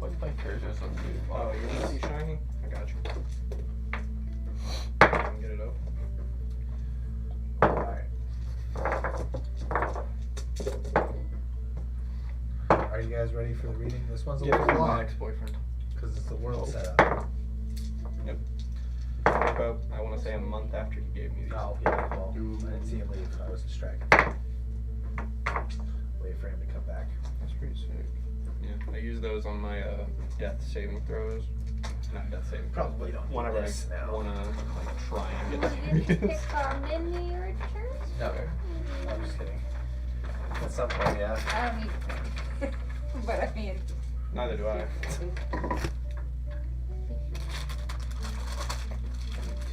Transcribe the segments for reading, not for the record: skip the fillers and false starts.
What's my character so good? Oh, you want to see shiny? I got you. Can get it up. Alright. Are you guys ready for the reading? This one's a Yeah, little my long ex-boyfriend. because it's the world Oh. setup. Yep. About, I want to say a month after he gave me these. Oh, yeah, well, I didn't see him leave. I was distracted. Wait for him to come back. That's pretty sick. Yeah, I use those on my death saving throws. Not death saving throws, Probably don't need whenever this I now. want to like try and get Did you experience. pick our miniatures? No, I'm just kidding. At some point, yeah. I don't need to. But I mean, Neither do I.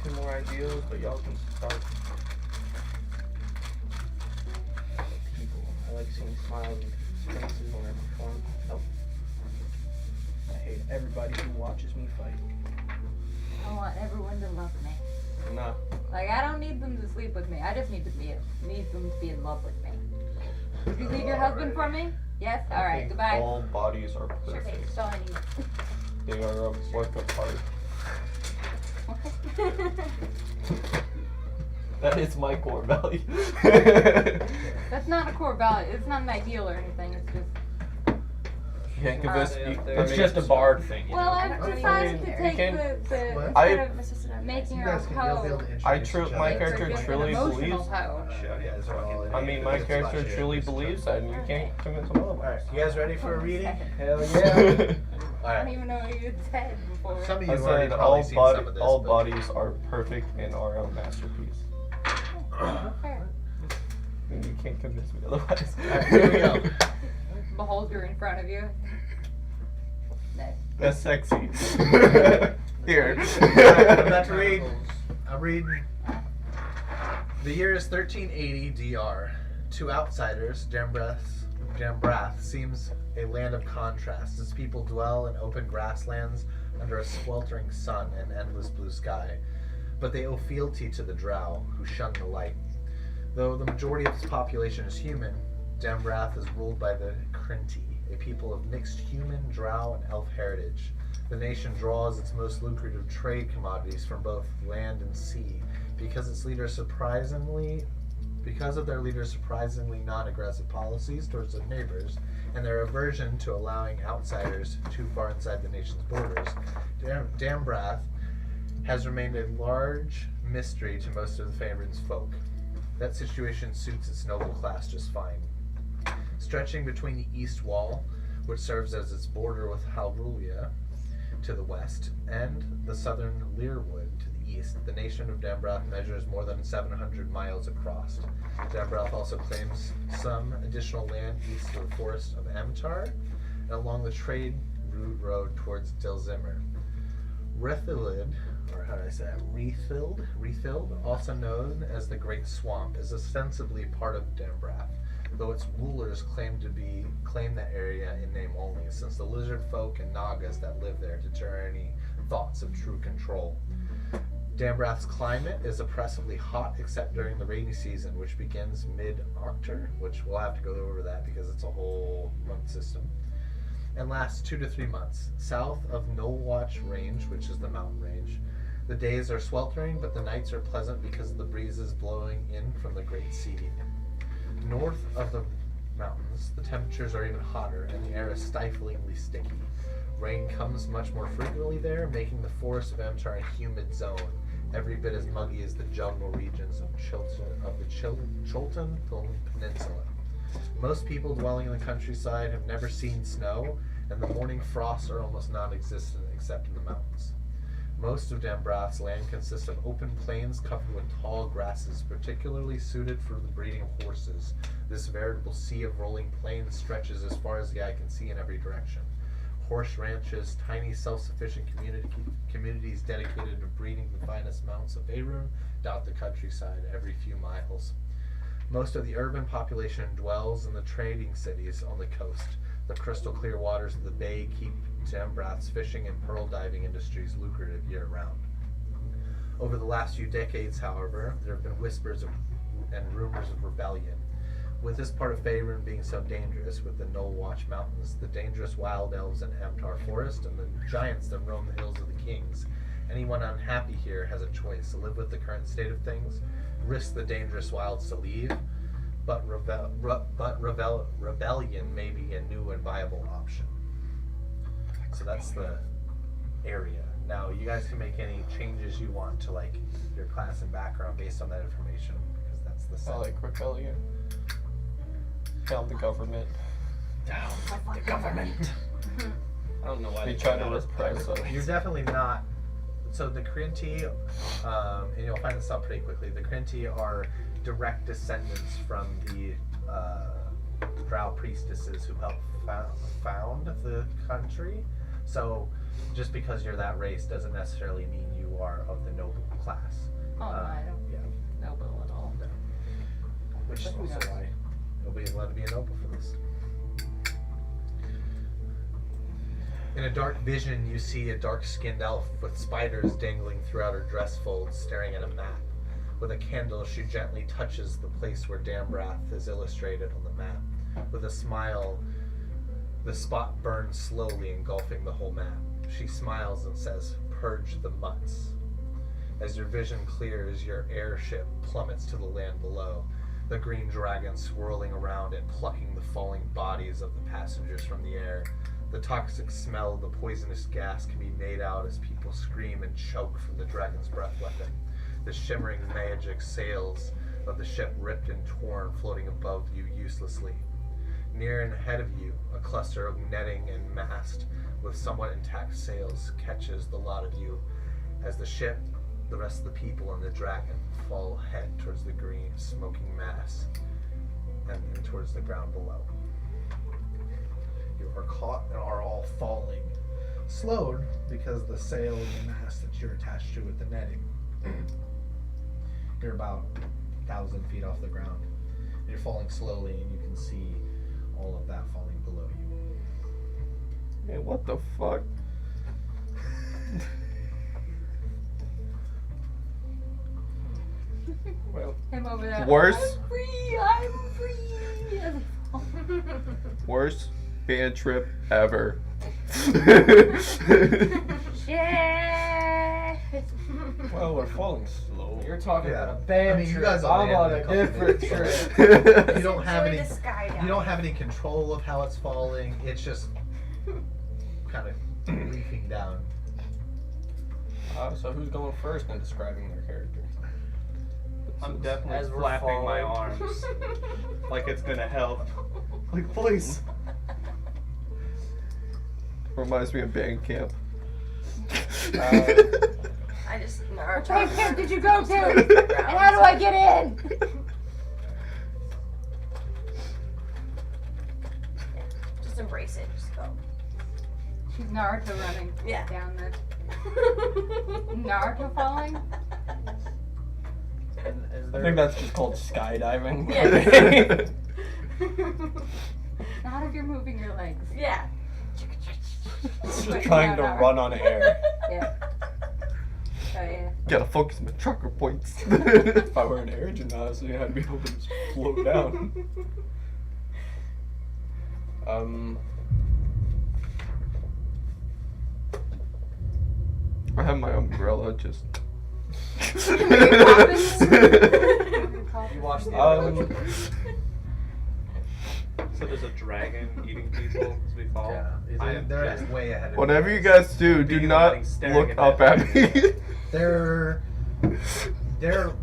Two more ideas, but y'all can start. People, I like seeing smiles and faces when I perform. Nope. I hate everybody who watches me fight. I want everyone to love me. Nah. Like, I don't need them to sleep with me. I just need them to be in love with me. Did you leave your husband for me? Yes? I Alright, think goodbye. All bodies are Sure, okay, perfect. that's all I need. They are a work of art. That is my core value. That's not a core value. It's not an ideal or anything. It's just. You can't convince They- me. they It's make just a it bard thing, you Well, know? I've decided to you take can- the What? instead of Making You your guys own can you'll be able hoe. to introduce I each true- other. my make character for just truly an emotional believes- hoe. Yeah, yeah, it's all in. I mean, my character truly believes that, and you can't convince him Alright, otherwise. you guys ready for a reading? Hell I don't Alright. even know what you said before. Some of you I have already said probably all, seen some of this. all but- bodies are perfect and are a masterpiece. Fair. And you can't convince me otherwise. Alright, here we go. Beholder in front of you. No. That's sexy. Here. I'm about to read. I'm reading. The year is 1380 DR. To outsiders, Dambrath seems a land of contrasts. Its people dwell in open grasslands under a sweltering sun and endless blue sky. But they owe fealty to the drow, who shun the light. Though the majority of its population is human, Dambrath is ruled by the Krinti, a people of mixed human, drow, and elf heritage. The nation draws its most lucrative trade commodities from both land and sea, because of their leaders' surprisingly non-aggressive policies towards their neighbors, and their aversion to allowing outsiders too far inside the nation's borders. Dambrath has remained a large mystery to most of the Faerun's folk. That situation suits its noble class just fine. Stretching between the east wall, which serves as its border with Halrulia to the west, and the southern Learwood to the east, the nation of Dambrath measures more than 700 miles across. Dambrath also claims some additional land east of the forest of Amtar and along the trade road towards Dilzimmer. Rethilid, or how do I say that? Rethild, also known as the Great Swamp, is ostensibly part of Dambrath, though its rulers claim that area in name only, since the lizard folk and nagas that live there deter any thoughts of true control. Dambrath's climate is oppressively hot except during the rainy season, which begins mid-October, which we'll have to go over that because it's a whole month system, and lasts 2 to 3 months. South of Nolwatch Range, which is the mountain range, the days are sweltering, but the nights are pleasant because of the breezes blowing in from the Great Sea. North of the mountains, the temperatures are even hotter, and the air is stiflingly sticky. Rain comes much more frequently there, making the forest of Amtar a humid zone, every bit as muggy as the jungle regions of the Chilton Peninsula. Most people dwelling in the countryside have never seen snow, and the morning frosts are almost non-existent except in the mountains. Most of Dambrath's land consists of open plains covered with tall grasses, particularly suited for the breeding of horses. This veritable sea of rolling plains stretches as far as the eye can see in every direction. Horse ranches, tiny self-sufficient communities dedicated to breeding the finest mounts of Faerun dot the countryside every few miles. Most of the urban population dwells in the trading cities on the coast. The crystal clear waters of the bay keep Dambrath's fishing and pearl diving industries lucrative year-round. Over the last few decades, however, there have been whispers and rumors of rebellion. With this part of Faerun being so dangerous, with the Null Watch Mountains, the dangerous wild elves in Amtar Forest, and the giants that roam the hills of the kings, anyone unhappy here has a choice: live with the current state of things, risk the dangerous wilds to leave, but rebellion may be a new and viable option. So that's the area. Now you guys can make any changes you want to like your class and background based on that information, because that's the I set. like rebellion. Down the government. Down the government. I don't know why They they try to call it repress pirate. us. You're definitely not. So the Crinti, and you'll find this out pretty quickly. The Crinti are direct descendants from the Drow priestesses who helped found the country. So just because you're that race doesn't necessarily mean you are of the noble class. Oh, I don't Yeah. know Bill at all. Which is also why nobody's allowed to be a noble for this. In a dark vision, you see a dark-skinned elf with spiders dangling throughout her dress folds, staring at a map. With a candle, she gently touches the place where Dambrath is illustrated on the map. With a smile, the spot burns slowly, engulfing the whole map. She smiles and says, "Purge the mutts." As your vision clears, your airship plummets to the land below, the green dragon swirling around it, plucking the falling bodies of the passengers from the air. The toxic smell of the poisonous gas can be made out as people scream and choke from the dragon's breath weapon. The shimmering magic sails of the ship ripped and torn, floating above you uselessly. Near and ahead of you, a cluster of netting and mast with somewhat intact sails catches the lot of you as the ship, the rest of the people, and the dragon fall head towards the green, smoking mass and then towards the ground below. You are caught and are all falling, slowed because the sail and the mast that you're attached to with the netting. You're about 1,000 feet off the ground. And you're falling slowly, and you can see all of that falling below you. Man, what the fuck? Well, Him over there. Worse? I'm free. I'm free. Worst band trip ever. Yeah. well, we're falling slow. You're talking Yeah. about a band I mean, you trip. guys will I'm land on in a a couple different minutes. trip. You don't have any. Enjoy the skydive. You don't have any control of how it's falling. It's just kind of leafing down. So who's going first in describing their character? I'm As definitely we're flapping my falling. arms like it's gonna help. Like, please. Reminds me of band camp. I just Which band camp did you go to? And how do I get in? Just embrace it. Just go. She's Naruto running Yeah. down the Naruto falling. I think that's just called skydiving. Yeah. Not if you're moving your legs. Yeah. It's But just trying to no, no. run on air. Yeah. Oh yeah. Gotta focus on the trucker points. If I were an air gymnast, I'd be able to just float down. I have my umbrella just. You watch the Um, So there's a dragon eating people as we fall. I am They're just way ahead of Whatever you guys do, do Being not lying, staring look at up that at me. They're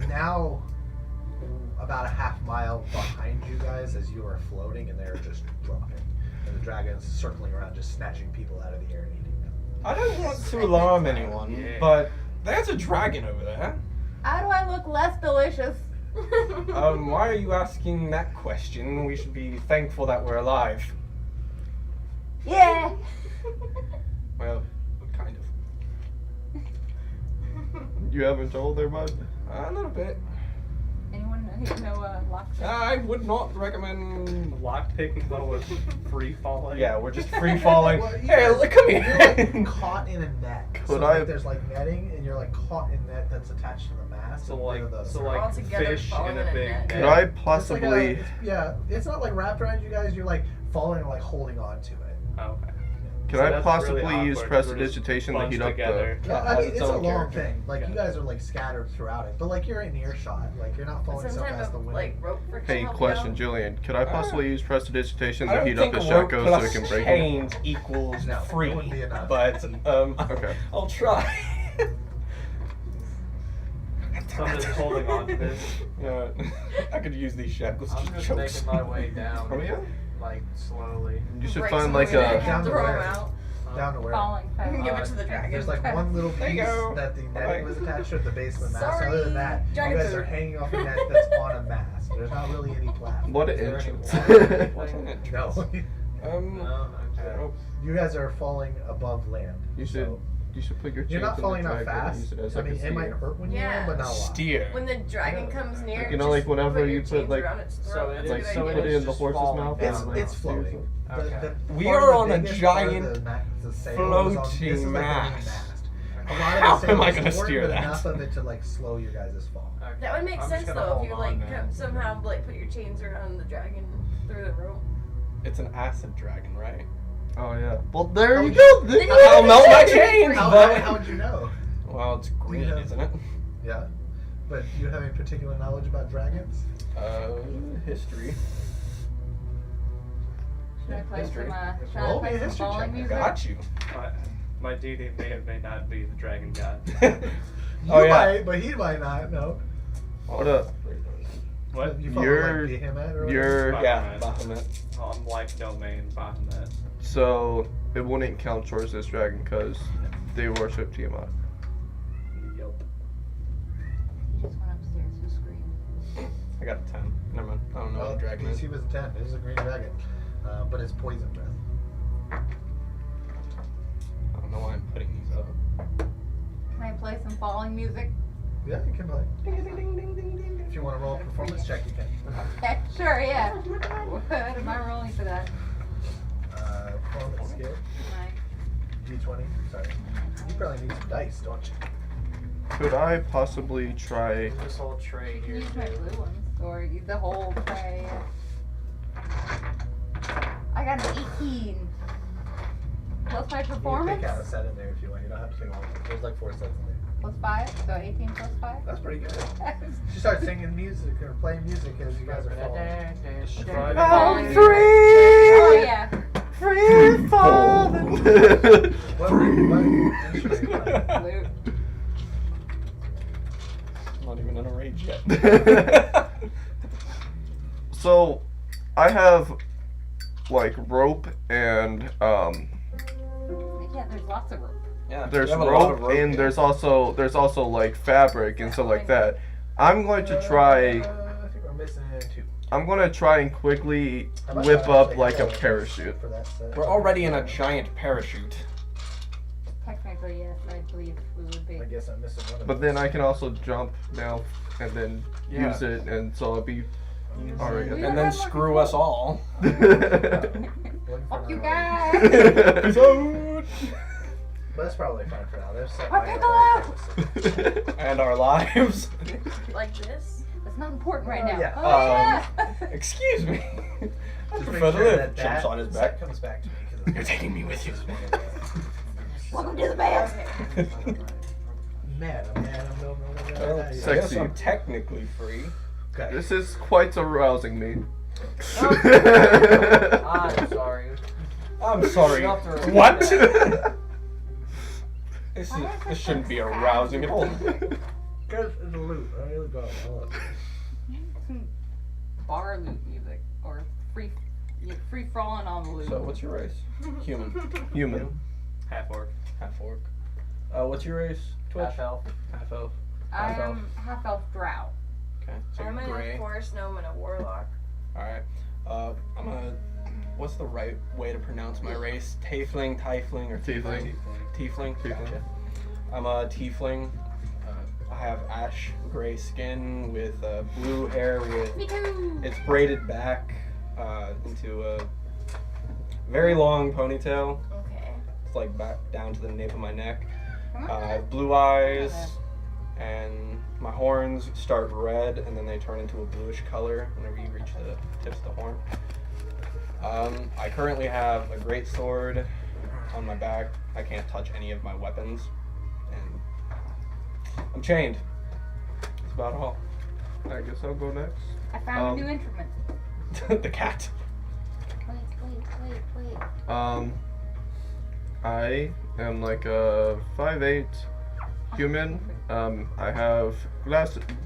now about a half mile behind you guys as you are floating, and they're just dropping. And the dragon's circling around, just snatching people out of the air and eating them. I don't want to alarm anyone, Yeah. but there's a dragon over there. How do I look less delicious? Why are you asking that question? We should be thankful that we're alive. Yeah. Well, kind of. You haven't told her, bud? A little bit. Anyone know lockpick? I would not recommend. lockpicking while we're free falling. Yeah, we're just free falling. Well, you Hey, guys- look, come You're here. like caught in a net. So Could like, I? there's like netting, and you're like caught in net that's attached to the mast. So and like, they're the- so We're all like together fish falling in in a a big net. net. Could I It's like possibly? it's not like wrapped around you guys. You're like falling and like holding on to it. Oh, okay. Can So I that's possibly really use awkward 'cause we're just prestidigitation to bunched heat up together. Yeah, It I has mean, its it's a own long character. thing. Like Yeah. you guys are like scattered throughout it, but like you're in earshot. Like you're not But falling so some fast type the of wind. like rope friction. Hey, help you question, out? Julian. Could I possibly use prestidigitation I to don't heat up think the rope shackles so plus we can break them? chains equals No, it free, wouldn't be enough. but Okay. I'll try. Somebody's holding on to this. Yeah, I could use these shackles I'm to just choke making my way down, Oh yeah? like slowly. You should Break find some like of it and a. Down throw to 'em where? out. Down to where? Falling fast. Give it to the dragon. There's like one little There piece you go. that the netting was attached to at the base of the mast. Sorry, Other than that, you dragon guys food. are hanging off a net that's on a mast. There's not really any platform. What Is there any entrance? water? What's an entrance? No. No, okay. You guys are falling above land. You should. so You should put your. You're not chains in falling the out dragon and fast. use it as I like a mean, it might steer. hurt when you Yeah. land, but not a lot. Steer. When the dragon comes near, You know, like just whenever put you your put, chains like- around its So throat. it That's is- a Like good so idea. put it in the just horse's falling mouth. down. It's and, like, it's floating. Okay. We part are of on the a biggest part of giant the sail is on- this is floating like the main mast. A lot of How the sail am I is gonna forward, steer but that? enough of it to like slow your guys' fall. Okay. That would make I'm sense just gonna though if hold you on like then. somehow like put your chains around the dragon through the rope. It's an acid dragon, right? Oh yeah. Well, there you Oh, go. Then you I'll can melt my chain chains, How, but how would you know? well, it's green, Yeah. isn't it? Yeah. But do you have any particular knowledge about dragons? History. Should I play History. some, should Roll I me a play some history falling check. music? Got you. My deity may or may not be the dragon god. Oh, You yeah. might, but he might not. No. What up? What? You follow You're- like Behemoth or you're- whatever? Yeah, Baphomet. Oh, I'm like domain Bahamut. So it wouldn't count towards this dragon because they worship Tiamat. Yep. He just went upstairs to scream. I got a 10. Never mind. I don't know what Well, a dragon is. DC was a 10. It is a green dragon. But it's poison breath. I don't know why I'm putting these up. Can I play some falling music? Yeah, you can play. If you want to roll a performance check, you can. Okay, sure, yeah. What am I rolling for that? Performance skill. D20. Sorry. You probably need some dice, don't you? Could I possibly try? This whole tray You can here. use my blue ones, or the whole tray. I got an 18. Plus my You can performance? pick out a set in there if you want. You don't have to pick all of them. There's like 4 sets in there. Plus 5, so 18 plus 5. That's pretty good. She starts singing music or playing music as you guys are falling. I'm free. Oh yeah. Free falling. What instrument are you playing? Blue. I'm not even in a rage yet. So, I have like rope and Yeah, there's lots of rope. Yeah, there's you have a lot of rope and yeah. there's also like fabric and stuff like that. I'm going to try. I think we're missing 2. I'm going to try and quickly How about whip I up take like a roll parachute. for that set? We're already in a giant parachute. Technically, yes, I believe we would be. I guess I'm missing one of But then I can also jump now and then Yeah. use it, and so I'll be alright. We And don't then have screw more us all. Fuck you guys! Peace out. But that's probably fine for now. There's some What minor pickle? And our lives. Like this. That's not important right now. Yeah. Oh, yeah. Excuse me. I Just prefer make to sure live. that Jumps that on his set back. comes back to me. 'cause You're taking me with you. Welcome to the band. Madam, Well, I no. guess Sexy. I'm technically free. Okay. This is quite arousing me. I'm sorry. I'm sorry. You have to repeat What? that. This shouldn't be arousing at all. Because it's a loop. I really go. Some bar loop music or free falling on the loop. So, what's your race? Human. Human. Half orc. Half orc. What's your race? Twitch? Half elf. Half elf. I'm half elf drow. Okay. So I'm you're in a gray. forest gnome and a warlock. Alright. I'm gonna. What's the right way to pronounce my race? Tiefling, or Tiefling. Tiefling. Tiefling. Gotcha. I'm a tiefling. I have ash gray skin with blue hair with Me too. it's braided back into a very long ponytail. Okay. It's like back down to the nape of my neck. Come on. I have blue eyes, and my horns start red, and then they turn into a bluish color whenever you reach the tips of the horn. I currently have a great sword on my back. I can't touch any of my weapons, and I'm chained. That's about all. I guess I'll go next. I found a new instrument. The cat. Wait. I am like a 5'8" human. I have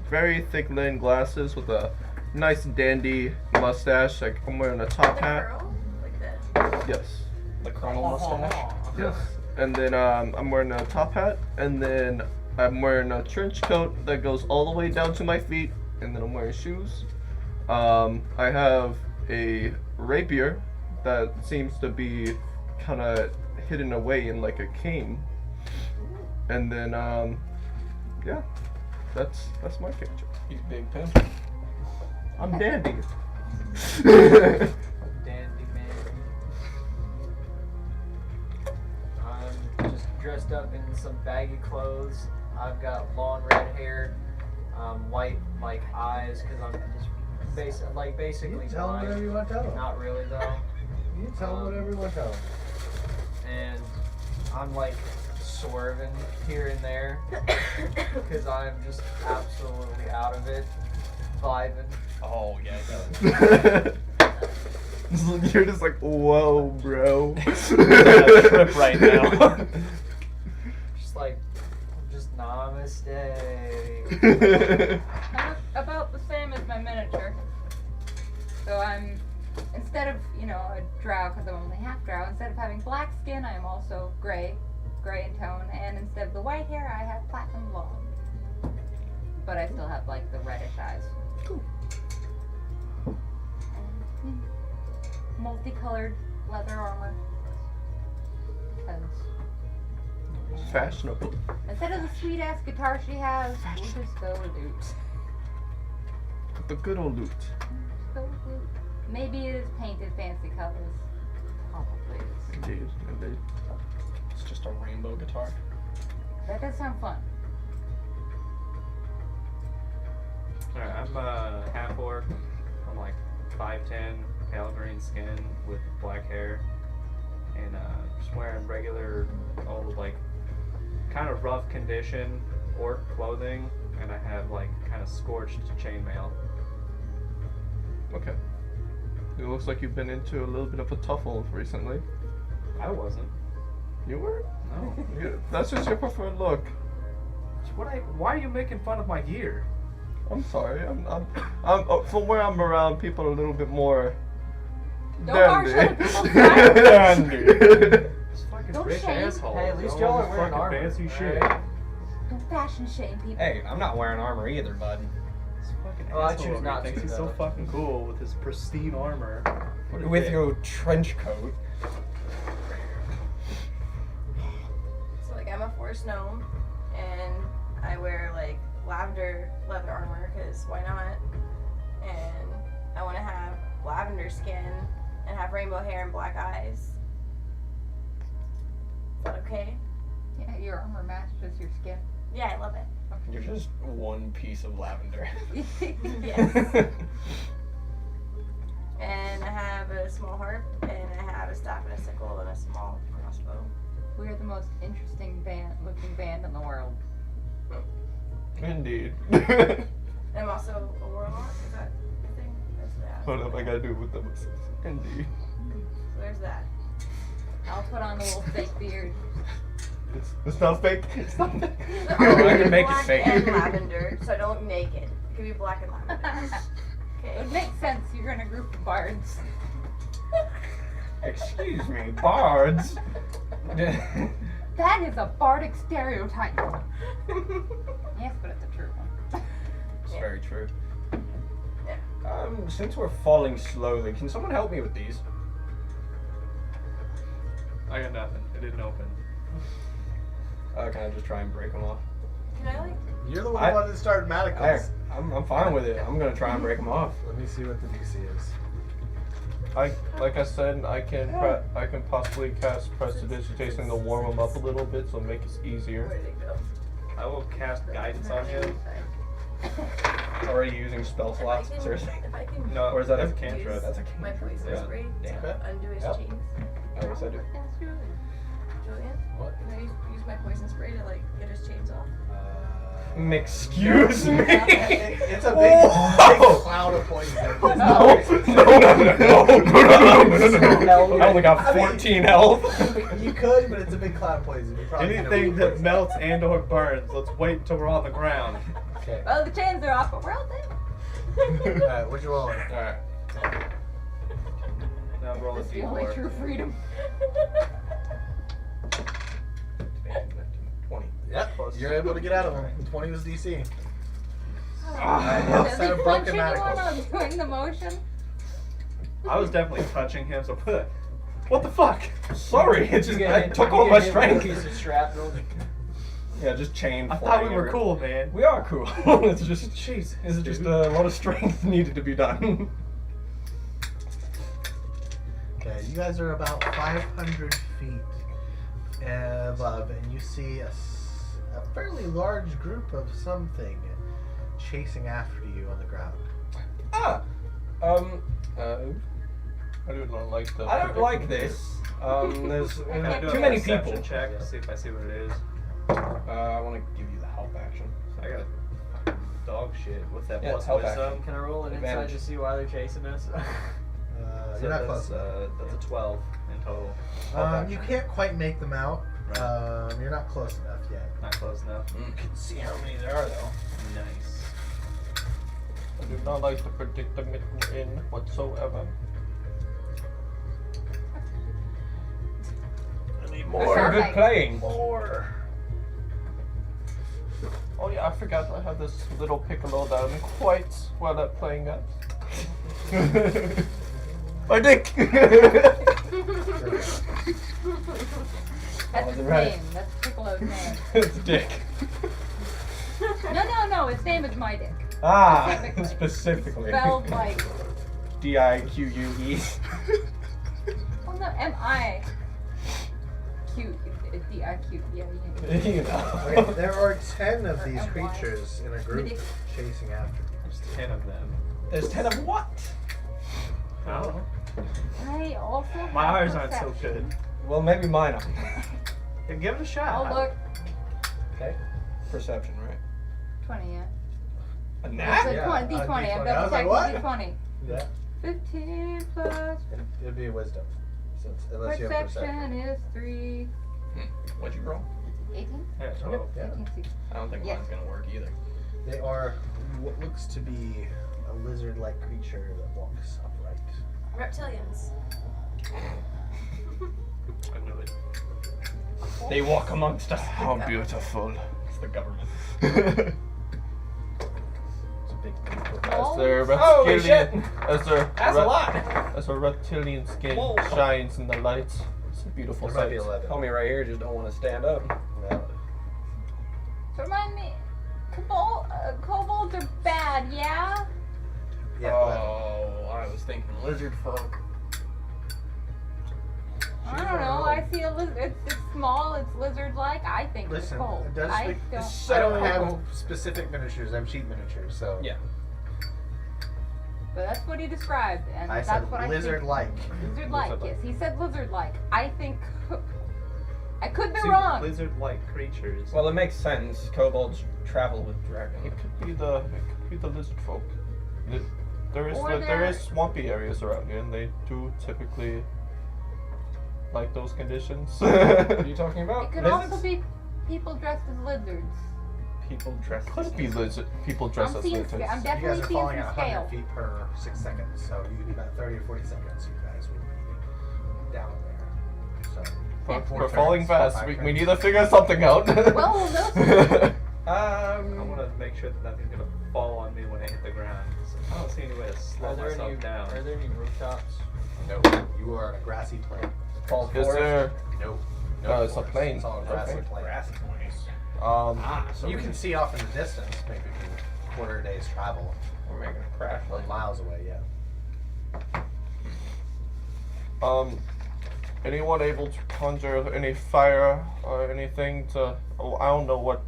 very thick linen glasses with a nice dandy mustache. Like I'm wearing a top The hat. curl? Like that. Yes. The colonel mustache. Yes. And then I'm wearing a top hat, and then I'm wearing a trench coat that goes all the way down to my feet, and then I'm wearing shoes. I have a rapier that seems to be kind of hidden away in like a cane. And then yeah, that's my picture. He's big pimp. I'm dandy. Dandy man. I'm just dressed up in some baggy clothes. I've got long red hair, white like eyes, because I'm just basically You tell them whatever blind. you want to tell them. Not really though. You tell them whatever you want to tell them. And I'm like swerving here and there because I'm just absolutely out of it, vibing. Oh yeah, You're just like, whoa, bro. trip right now. Just like, just namaste. I look about the same as my miniature. So I'm, instead of, a drow, because I'm only half drow, instead of having black skin, I am also gray in tone, and instead of the white hair, I have platinum blonde. But I still have, like, the reddish eyes. Cool. And, multicolored leather armor. Because Fashionable. instead of the sweet-ass guitar she has, we'll just go with lute. The good old loot. Go with lute. Maybe it is painted fancy colors. Probably is. Indeed. It's just a rainbow guitar. That does sound fun. Alright, I'm half orc. I'm like 5'10", pale green skin with black hair, and just wearing regular old like kind of rough condition orc clothing, and I have like kind of scorched chainmail. Okay. It looks like you've been into a little bit of a tuffle recently. I wasn't. You were? No. That's just your preferred look. Why are you making fun of my gear? I'm sorry. I'm from where I'm around, people are a little bit more Don't harsh dandy. other people's pride. Dandy. This fucking Don't rich shame. asshole. Hey, at least All y'all this are wearing fucking armor, fancy shit. alright? Don't fashion shame people. Hey, I'm not wearing armor either, bud. This fucking Oh, I asshole choose over not here thinks to, he's so though. fucking cool with his pristine armor. What a With dick. your trench coat. So like I'm a forest gnome, and I wear like lavender leather armor because why not? And I want to have lavender skin and have rainbow hair and black eyes. Is that okay? Yeah, your armor matches your skin. Yeah, I love it. You're just one piece of lavender. Yes. And I have a small harp, and I have a staff and a sickle and a small crossbow. We are the most interesting looking band in the world. Indeed. I'm also a warlock. Is that the thing? Hold up, I gotta do it with the Indeed. So there's that. I'll put on the little fake beard. It's not fake. It's not fake. Oh, I can make it black fake. and lavender, so I don't look naked. It could be black and lavender. It Okay. would make sense. You're in a group of bards. Excuse me, bards. That is a bardic stereotype. Yes, but it's a true one. It's very true. Yeah. Since we're falling slowly, can someone help me with these? I got nothing. It didn't open. Can I just try and break them off? Can I like? You're the one I- who wanted to start Maticals. I'm fine with it. I'm gonna try and break them off. Let me see what the DC is. like I said, I can possibly cast Prestidigitation to warm him up a little bit, so make it easier. Where'd it go? I will cast guidance on him. Or are you using spell slots? Seriously? If I can No, Or is that a that's use cantrip? That's a my cantrip. poison Yeah. spray Damn. to undo his Yep. chains. Oh, yes, I do. Julian, What? can I use my poison spray to like get his chains off? Excuse me. It's a big, Whoa! cloud of poison. No, no. I only got I mean- 14 health. You could, but it's a big cloud of poison. You probably need a Anything that poison. melts and/or burns. Let's wait until we're on the ground. Okay. Well, the chains are off, but we're all dead. Alright, what you rolling? Alright. Now roll a That's the only d4. true freedom. 20. Yep, you're able to get out of them. 20 was DC. Does Set he of punch broken anyone manacles. while doing the motion? I was definitely touching him, so what the fuck? Sorry, it just You I get- took you all get my hit with a strength. piece of shrapnel. Yeah, just chain. I thought flying we were everywhere. cool, man. We are cool. It's just Jesus, it's just dude. a lot of strength needed to be done. Okay, you guys are about 500 feet above, and you see a fairly large group of something chasing after you on the ground. Ah, I do not like the. I don't like this. There's Can I do a too many perception people. check to see if I see what it is. I want to give you the help action. I got fucking dog shit. What's that? Yeah, Plus help wisdom. action. Can I roll an insight Advantage. to see why they're chasing us? So You're not that's, close. that's a 12 in total. You can't quite make them out. You're not close enough yet. Not close enough. You can see how many there are, though. Nice. I do not like the predicament we're in whatsoever. I need More. Good playing. More. Oh yeah, I forgot I have this little piccolo that I'm quite well at playing at. My dick! That's Oh, his right. name. That's Piccolo's name. It's Dick. No. His name is my dick. Ah, Specifically. specifically. Spelled like. D-I-Q-U-E. Oh no, M-I. Q. D-I-Q. Yeah. You know. Okay, there are 10 of Or these MY. creatures in a group Ridic- chasing after you. There's 10 of them. There's 10 of what? I don't know. I also. My have eyes aren't so perception. good. Well, maybe mine are. Then give it a shot. Oh look, Okay. Perception, right? 20. Yeah. A It's nat? a Yeah, 20, a D20. I'm D20. I double was like, checking what? D20. Yeah. 15 plus It'd be a wisdom. Unless you have perception perception. is 3. What'd you roll? 18? Yeah, 12. Yeah. 18, 16. I don't think Yes. mine's gonna work either. They are what looks to be a lizard-like creature that walks upright. Reptilians. I knew it. They walk amongst us. How beautiful. It's the government. As It's a big group. Oh. their Holy reptilian, as their That's a lot. as their reptilian skin Whoa. shines in the light. It's a beautiful There might sight. be 11. Homie right here just don't want to stand up. No. So remind me, kobolds are bad, yeah? Yeah, go ahead. Oh, I was thinking lizard folk. I don't know. I see a lizard. It's small. It's lizard-like. I think Listen, it's cold. it does I speak- don't. I don't have specific miniatures. I have cheap miniatures, so Yeah. But that's what he described, and I that's said what lizard-like. I think. Lizard-like. Lizard-like. Yes, he said lizard-like. I think. I could be See, wrong. Lizard-like creatures. Well, it makes sense. Kobolds travel with dragons. It could be the lizard folk. There Or is they're- swampy areas around here, and they do typically like those conditions. What are you talking about? It could Lizards? also be people dressed as lizards. People dressed as Could be lizard people dressed I'm as seeing. lizards. I'm You guys definitely are seeing falling some at scale. 100 feet per 6 seconds, so you need about 30 or 40 seconds. You guys will be down there. So We're, four we're falling turns, fast. 5 We turns. need to figure something out. Well, we'll know. I want to make sure that nothing's gonna fall on me when I hit the ground. So I don't see any way to slow Are there myself any? down. Are there any rooftops? no, you are on a grassy plain. Falls Is forest. there? No, No, it's a forest. plain. It's all a grassy Okay. plain. Grassy plains. So You can see off in the distance, maybe a quarter day's travel, We're making a crash. or miles away. Yeah. Anyone able to conjure any fire or anything to? Oh, I don't know what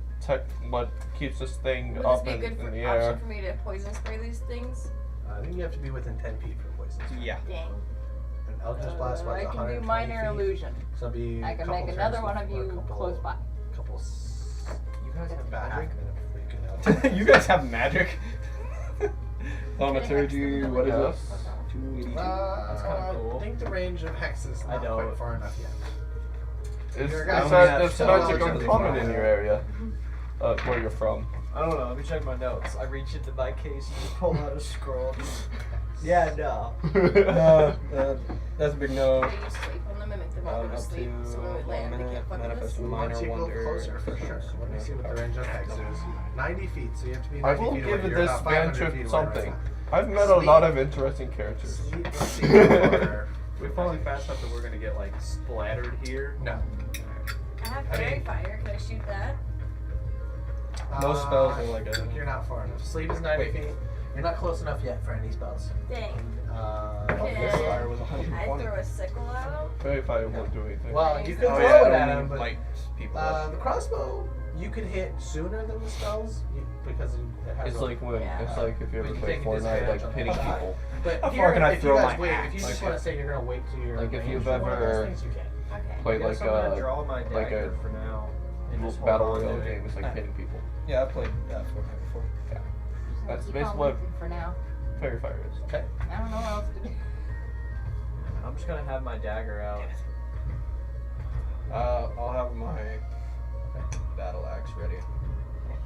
keeps this thing Would this up be a in good the option air. for me to poison spray these things? I think you have to be within 10 feet for poison. Yeah. Dang. An Eldritch Blast was I can 120 do minor feet. illusion. So it'll be I a can couple make turns another one of before a you couple- close by. Couple. You guys have About half a magic? minute before you can out. You guys have magic. Thaumaturgy, what is Yes. this? 282. That's kinda I cool. think the range of hex is I not know. quite far enough yet. Is You're that gonna- is so magic it's gonna be uncommon fine. in your area? Where you're from? I don't know. Let me check my notes. I reach into my case and just pull out a scroll. Yeah, no. That's a big no. I use sleep on them and make them all go to Up sleep. to So when we land, they minute, can't fuck with manifest us. a minor Once you go wonder. closer, for sure. Let me see what the range of hex is. 90 feet, so you have to be 90 I will feet give away. You're this about band 500 trip feet away something. right I've met a Sleep. lot of interesting characters. now. Sleep, let's see where- We're falling fast enough that we're gonna get like splattered here. No. I have I fairy mean- fire. Can I shoot that? Most spells are like I think a. you're not far enough. Sleep is 90 Wait. feet. You're not close enough yet for any spells. Dang. This Yeah. fire was I'd 120. throw a sickle at him. Very fire won't do anything. Well, you could Oh, throw yeah, it at only him, but light people. the crossbow you could hit sooner than the spells because it has It's a- like when Yeah. it's like if you We ever can play take Fortnite, disadvantage like on pitting that. people. But How here, far can I if throw you guys my wait, if axe? you just Like, want to say you're gonna wait till your like, if range you've for one of those ever things, you can. Okay. Played I guess like I'm gonna a draw my like dagger a for now. And just hold battle on to royale it. game. It's like pitting people. Yeah, I played that Fortnite before. That's Keep basically on what waiting for now. fairy fire is. Okay. I don't know what else to do. I'm just gonna have my dagger out. I'll have my battle axe ready.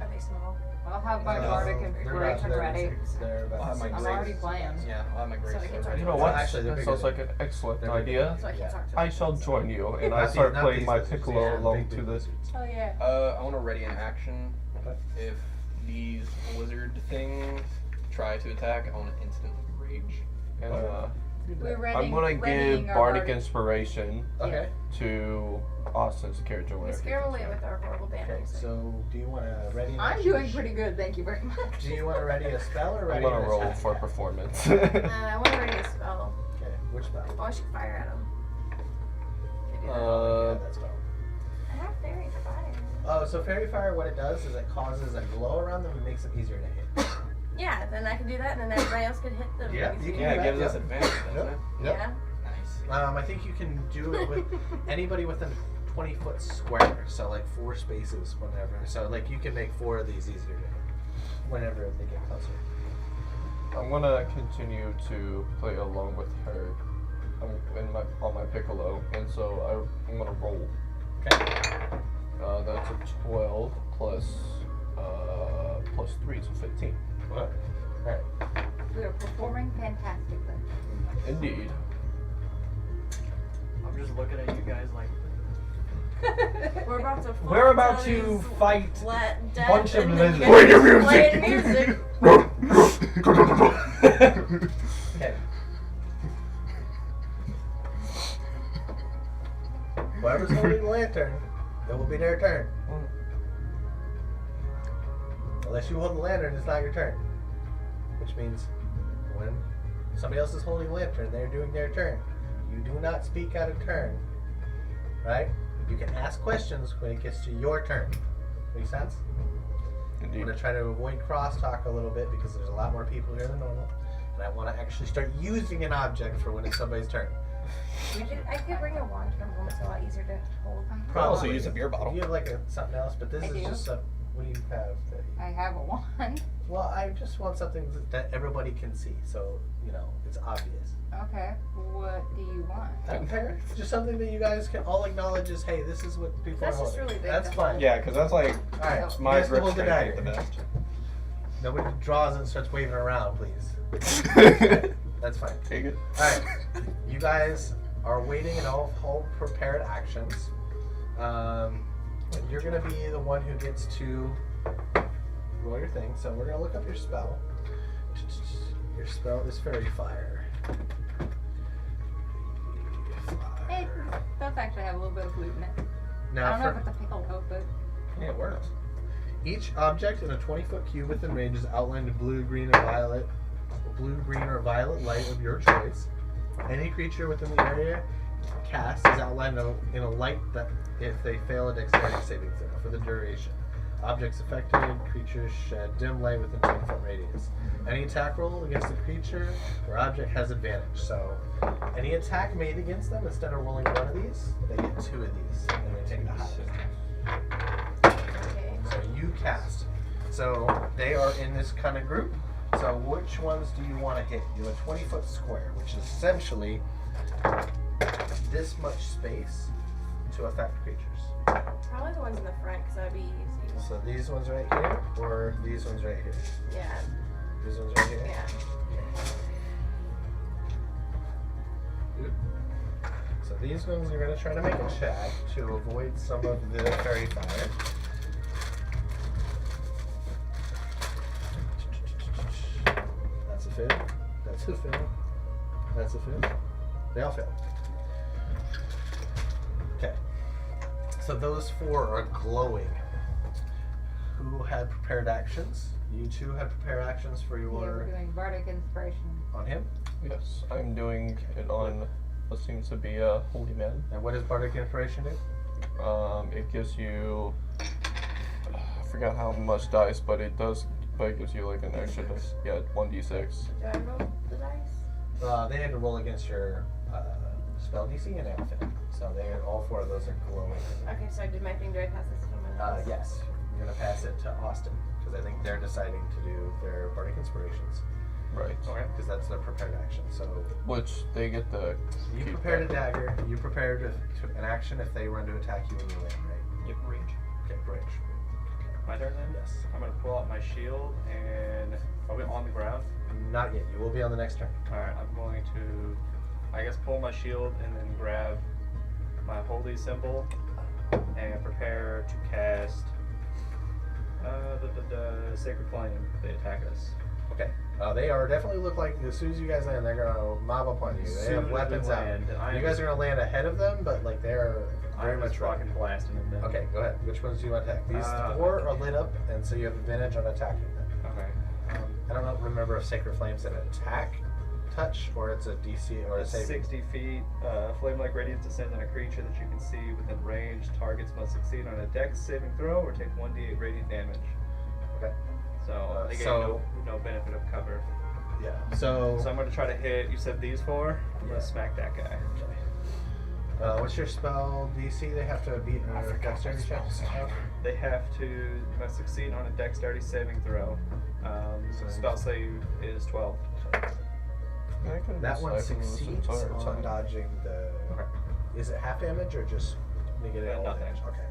Are they small? I'll have my No, bardic they're inspiration about- ready. They're about I'll have my six. I'm great- already playing. Yeah, I'll have my great So I can sword talk ready. You know Well, what? actually, they're that bigger sounds like than- an excellent they're bigger idea. So I can Yeah. talk to I them. shall join you, and Not I these- start not playing these my lizards, piccolo yeah, along big to this. lizards. Oh yeah. I want to ready an action. Okay. If these lizard things try to attack, I want to instantly rage. And We're ready. I'm gonna give bardic inspiration Okay. to Austin's character. We Whatever. scare them away with our horrible band Okay. music. So, do you want to ready? an I'm action? doing pretty good, thank you very much. Do you want to ready a spell or ready I'm gonna an roll attack? for performance. I want to ready a spell. Okay. Which spell? I want to shoot fire at him. Can I do that? Yeah, that spell. I have fairy fire. Oh, so fairy fire, what it does is it causes a glow around them and makes them easier to hit. Yeah, then I can do that, and then everybody else could hit them. Yeah, you easier. can Yeah, do it gives that, us yep. advantage, doesn't Yep. it? Yep. Yeah. Nice. I think you can do it with anybody within 20-foot square, so like 4 spaces, whenever. So like you can make 4 of these easier to hit whenever they get closer. I'm gonna continue to play along with her on my piccolo, and so I'm gonna roll. Okay. That's a 12 plus 3, so 15. What? Alright. We are performing fantastically. Indeed. I'm just looking at you guys like. We're about to. We're about fall to into fight these death bunch of and then lizards. Play your music. Okay. Whoever's holding the lantern, it will be their turn. Unless you hold the lantern, it's not your turn. Which means when somebody else is holding the lantern, they're doing their turn. You do not speak out of turn. Right? You can ask questions when it gets to your turn. Make sense? I'm Indeed. going to try to avoid crosstalk a little bit because there's a lot more people here than normal. And I want to actually start using an object for when it's somebody's turn. I could bring a wand from home. It's a lot easier to hold. Could also use a beer bottle. You have like something else, but this I is do. just a. What do you have? I have a wand. Well, I just want something that everybody can see, so you know it's obvious. Okay. What do you want? I don't care. Just something that you guys can all acknowledge is, hey, this is what people That's are just holding. really big That's to fine. hold. Yeah, because that's like All right. my you guys can grip hold the strength ain't the dagger. best. Nobody draws and starts waving around, please. That's fine. Take it. All right. You guys are waiting and all hold prepared actions. You're gonna be the one who gets to roll your thing. So we're gonna look up your spell. Your spell is Fairy Fire. It does actually have a little bit of gluten in it. I Now, don't know for if it's a pickle, but Yeah, it works. each object in a 20-foot cube within range is outlined in blue, green, or violet light of your choice. Any creature within the area cast is outlined in a light that if they fail a dexterity saving throw for the duration. Objects affected, creatures shed dim light within 10-foot radius. Any attack roll against the creature or object has advantage. So, any attack made against them, instead of rolling one of these, they get 2 of these, and they take the highest. Okay. So you cast. So they are in this kind of group. So which ones do you want to hit? You have a 20-foot square, which is essentially this much space to affect creatures. Probably the ones in the front, because that'd be easy. So these ones right here, or these ones right here? Yeah. These ones right here? Yeah. So these ones are going to try to make a check to avoid some of the fairy fire. That's a fail. That's a fail. That's a fail. They all fail. Okay. So those 4 are glowing. Who had prepared actions? You two had prepared actions for Yeah, we're your doing bardic inspiration. on him. Yes, I'm doing it on what seems to be a holy man. And what does bardic inspiration do? It gives you, I forgot how much dice, but it gives you like an extra dice. Yeah, 1d6. Do I roll the dice? They had to roll against your spell DC and outfit. So all 4 of those are glowing. Okay, so I did my thing. Do I pass this to someone else? Yes. You're gonna pass it to Austin because I think they're deciding to do their bardic inspirations Right. Okay. because that's their prepared action. So Which they get the. you keep prepared a that. dagger. You prepared an action if they run to attack you when you land, right? Yep, reach. Okay, bridge. My turn then? Yes. I'm gonna pull out my shield and are we on the ground? Not yet. You will be on the next turn. Alright, I'm going to, I guess, pull my shield and then grab my holy symbol and prepare to cast the Sacred Flame if they attack us. Okay. They are definitely look like as soon as you guys land, they're gonna mob up on you. As They soon have as we weapons out. land, I You am guys just- are gonna land ahead of them, but like they're very I'm much just ready. fucking blasting them then. Okay, go ahead. Which ones do you want to attack? These 4 are lit up, and so you have advantage on attacking them. Okay. I don't remember if Sacred Flame's an attack touch or it's a DC or a It's saving. 60 feet. Flame-like radiance descends on a creature that you can see within range. Targets must succeed on a dex saving throw or take 1d8 radiant damage. Okay. So they get so- no benefit of cover. Yeah. So, So I'm going to try to hit. You said these 4. I'm going to smack that guy. what's your spell DC? They have to beat a dexterity check. They have to must succeed on a dexterity saving throw. Spell save is 12. I could've That just one cycled this succeeds entire on time. dodging the. Okay. Is it half damage or just negative all nothing. damage? Okay.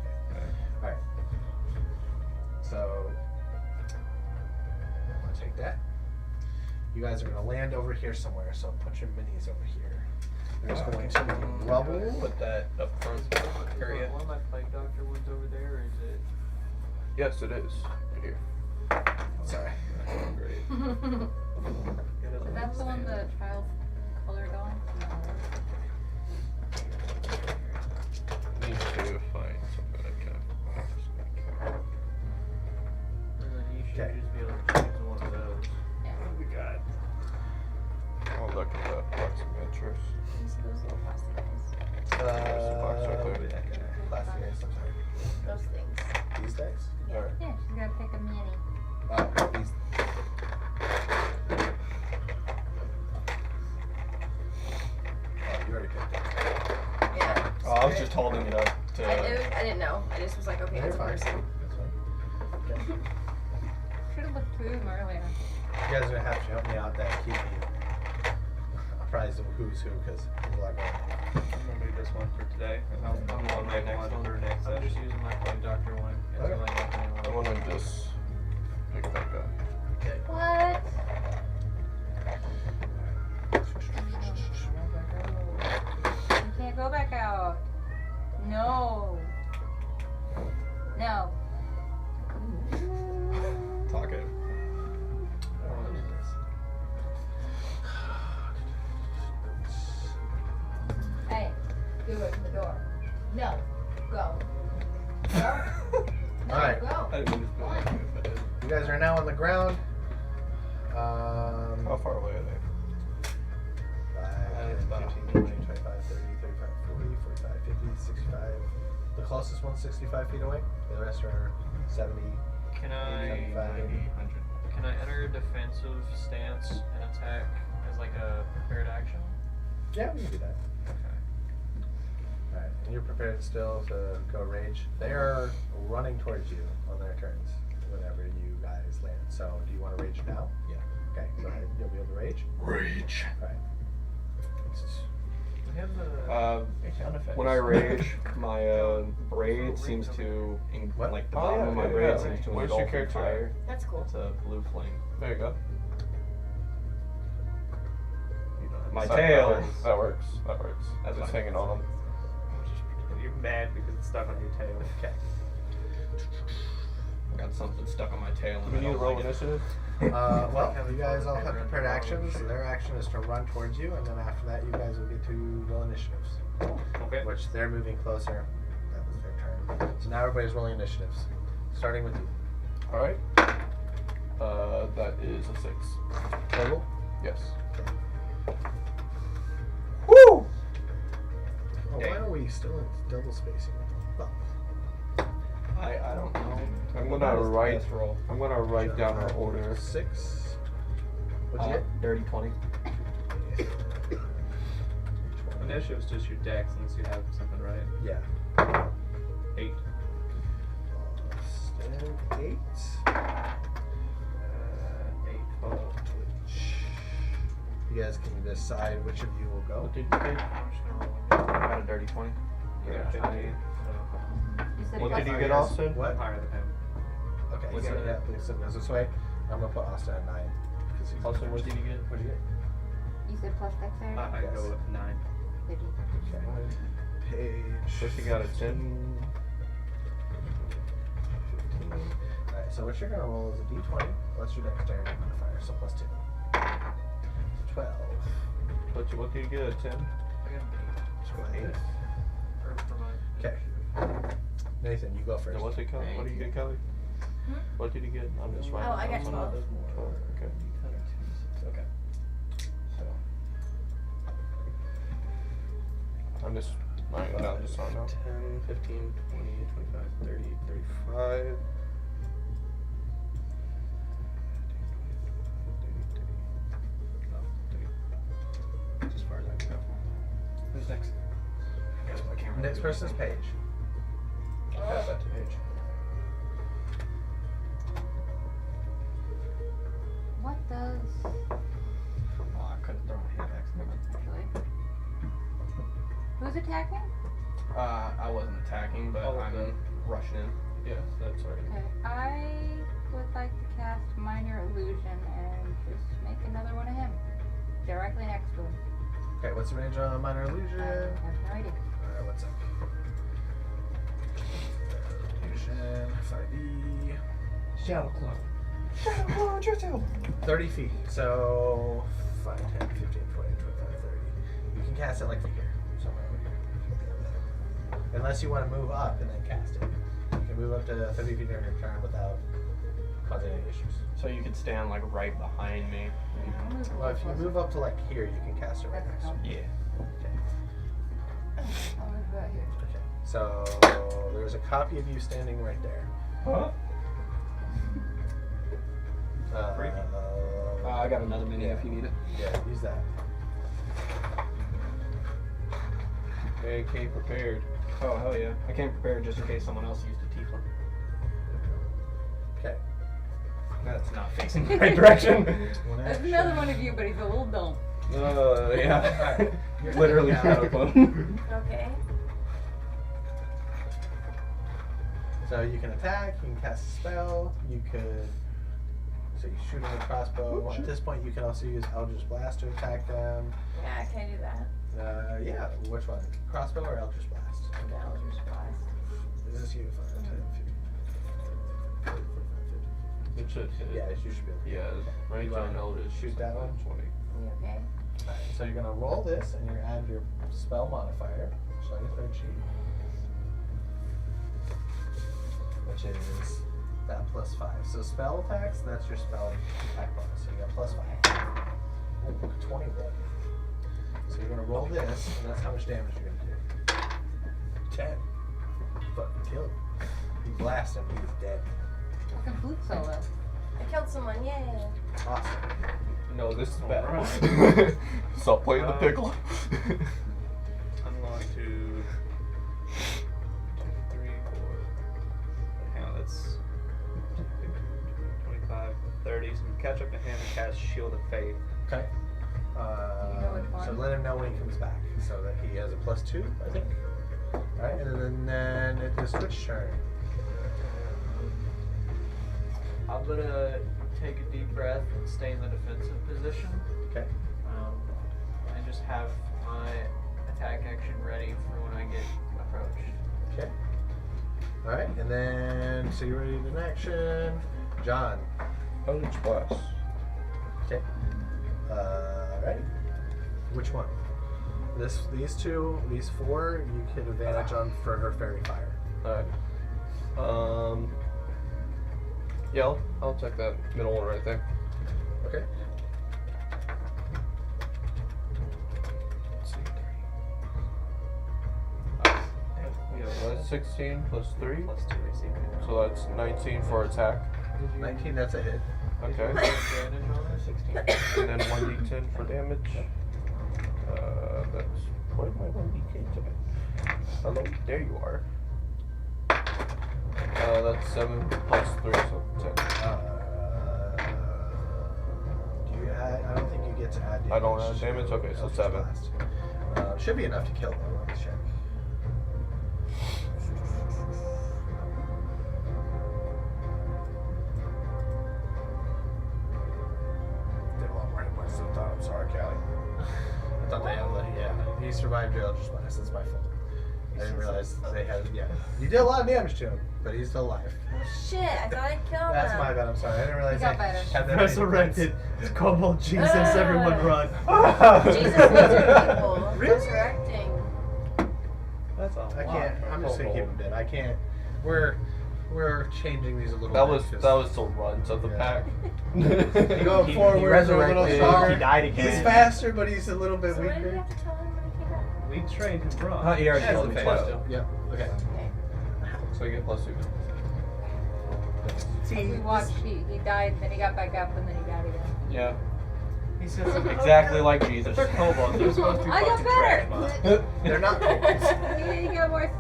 All right. So I'm gonna take that. You guys are gonna land over here somewhere. So put your minis over here. There's going to be rubble. Put that up front area. One of my plague doctor ones over there, or is it? Yes, it is. Right here. Sorry. Great. Is that the one the child's colored on? Need to find something I can. And then you should Okay. just be able to choose one of those. We got. I'll look at that box of miniatures. These those little plastic guys. There's a box right there. Plastic guys, I'm sorry. Those things. These guys? Yeah. Alright. Yeah, she's gotta pick a mini. Oh, these. Oh, you already picked it. Yeah. Oh, I was just holding it up to. I didn't know. I just was like, okay, You're it's a fine. person. That's fine. Okay. Should have looked through them earlier. You guys are gonna have to help me out that keep me apprised of who's who because there's a lot going on. I'm going to do this one for today. And I'll my make next one one. for next I'm just session. using my plague doctor one. Okay. Until I get the new I one. want to just pick that guy. Okay. What? You can't go back out. No. No. Talk it. Hey, do it in the door. No. Go. Go. No, Alright. go. I didn't mean to feel like if I did. You guys are now on the ground. How far away are they? it's about 15, 20, 25, 30, 35, 40, 45, 50, 65. The closest one's 65 feet away. The rest are 70. Can 80, 75, 80. 100. Can I enter a defensive stance and attack as like a prepared action? Yeah, we can do that. Alright, and you're prepared still to go rage. They are running towards you on their turns whenever you guys land. So, do you want to rage now? Yeah. Okay, go ahead. You'll be able to rage. Rage. Alright. We have the sound effects. When I rage, my braid seems to, What? like the Oh, bottom yeah, of my yeah, braid yeah. seems to Where's engulf your in character fire. That's cool. It's a blue flame. There you go. My That tail. works. That works. That works. That's Just fine. hanging on them. You're mad because it's stuck on your tail. Okay. I got something stuck on my tail. Do And we I need to don't roll like it. initiative? Well, you guys all have prepared actions. Their action is to run towards you, and then after that, you guys will get to roll initiatives. Okay. Which they're moving closer. That was their turn. So now everybody's rolling initiatives. Starting with you. Alright. That is a 6. Total? Yes. Woo! Oh, why are we still in double spacing? Well, I don't know. I'm What gonna is the write. best roll? I'm gonna write down our order. 6. What'd you get? Dirty 20. Initiative's just your dex unless you have something right. Yeah. 8. Stand 8. 8 total. You guys can decide which of you will go. What did you get? I'm just gonna roll I got a dirty 20. Yeah. You said What it did got- you get, Austin? What? I'm higher than him. Okay, What's so that? yeah, please send this this way. I'm gonna put Austin at 9. Because he's Austin, what did you get? What'd you get? You said plus dexterity? I Yes. go with 9. Did you? Okay. Page. First you got a 10. 15. Alright, so what you're gonna roll is a d20 plus your dexterity modifier, so plus 2. 12. What did you get? A 10? I got an 8. 8. Or for my Okay. Nathan, you go first. And what's it, Kelly? What did you get, Kelly? What did you get? I'm just writing. Oh, I got down 12. 12. Okay. Okay. So, I'm just writing down this on now. 10, 15, 20, 25, 30, 35. That's as far as I can go. Who's next? I can't remember. next person's Paige. Pass that to Paige. What does Oh, I couldn't throw my hand axe. Never mind. actually? Who's attacking? I wasn't attacking, but Oh, I'm okay. rushing in. Yes, that's right. Okay, I would like to cast Minor Illusion and just make another one of him. Directly next to him. Okay, what's the range on Minor Illusion? I have no idea. Alright, what's up? Illusion, 5e. Shadow Clone. 30 feet. So 5, 10, 15, 20, 25, 30. You can cast it like from here. Somewhere over here. Unless you want to move up and then cast it. You can move up to 30 feet during your turn without causing any issues. So you could stand like right behind me. I'll move a Well, if little you closer. move up to like here, you can cast it right next to it. Yeah. Okay. I'll move about here. Okay. So there's a copy of you standing right there. Huh? Freaky. I got another mini if you need it. Yeah, use that. AK prepared. Oh, hell yeah. I came prepared just in case someone else used a tiefling. Okay. That's not facing the right direction. One There's action. another one of you, but he's a little dumb. Yeah. You're Literally taking out- Shadow Clone. Okay. So you can attack, you can cast a spell, you could. So you shoot with a crossbow. At this point, you can also use Eldritch Blast to attack them. Yeah, can I do that? Yeah, which one? Crossbow or Eldritch Blast? The Eldritch Blast. Is this you? 5, 10, 15, 40, 45, 50. It should hit. Yeah, you should be able to. Yeah, range You on wanna Eldritch. shoot that one? 20. You okay? Alright, so you're gonna roll this, and you're gonna add your spell modifier, which is on your third sheet, which is that plus 5. So spell attacks, that's your spell attack bonus. So you got plus 5. Ooh, 21. So you're gonna roll this, and that's how much damage you're gonna do. 10. Fucking kill him. You blast him, he's dead. Fucking flute solo. I killed someone, yay. Awesome. No, this is bad. Alright. Stop playing the pickle. I'm going to 2, 3, 4. Hang on, that's 25, 30. So I'm catch up to him and cast Shield of Faith. Okay. You know which So one? let him know when he comes back, so that he has a +2, I think. Alright, and then it is Twitch turn. I'm gonna take a deep breath and stay in the defensive position. Okay. And just have my attack action ready for when I get approached. Okay. Alright, and then, so you're ready to do an action. John. Eldritch Blast. Okay. Alright. Which one? These 4, you get advantage on for her fairy fire. Alright. Yeah, I'll check that middle one right there. Okay. So that's 16 plus 3. Plus 2 AC. So that's 19 for attack. 19, that's a hit. Okay. Advantage on it? 16. And then 1d10 for damage. That's where's my 1d10 today? Hello, there you are. That's 7 plus 3, so 10. Do you add, I don't think you get to add damage. I don't add damage? to Okay, so Eldritch 7. Blast. Should be enough to kill though. Let's check. Did a lot more hit points than I thought. I'm sorry, Callie. I thought they had, he survived your Eldritch Blast. That's my fault. I didn't realize they had, You did a lot of damage to him, but he's still alive. Oh shit, I thought I killed That's him. my bad. I'm sorry. I didn't realize He got they better. had that many Resurrected. points. Cobalt Jesus, everyone run. Jesus, lizard people. Really? Resurrecting. That's all. I can't. I'm just gonna keep him dead. I can't. We're changing these a little. That bit was 'cause that was still runs of the Yeah. pack. You go He forward, a little resurrected, stronger. he died again. He's faster, but he's a little bit So what did we weaker. have to tell him when he came back? We trained him wrong. He already Yeah, told me it's to. plus Yep. Okay. Okay. So you get plus 2. We watched, he died, then he got back up, and then he died again. Yeah. He said something Exactly like Jesus. They're kobolds. They're supposed to be I got fucking trash better. mobs. They're not kobolds. You got more.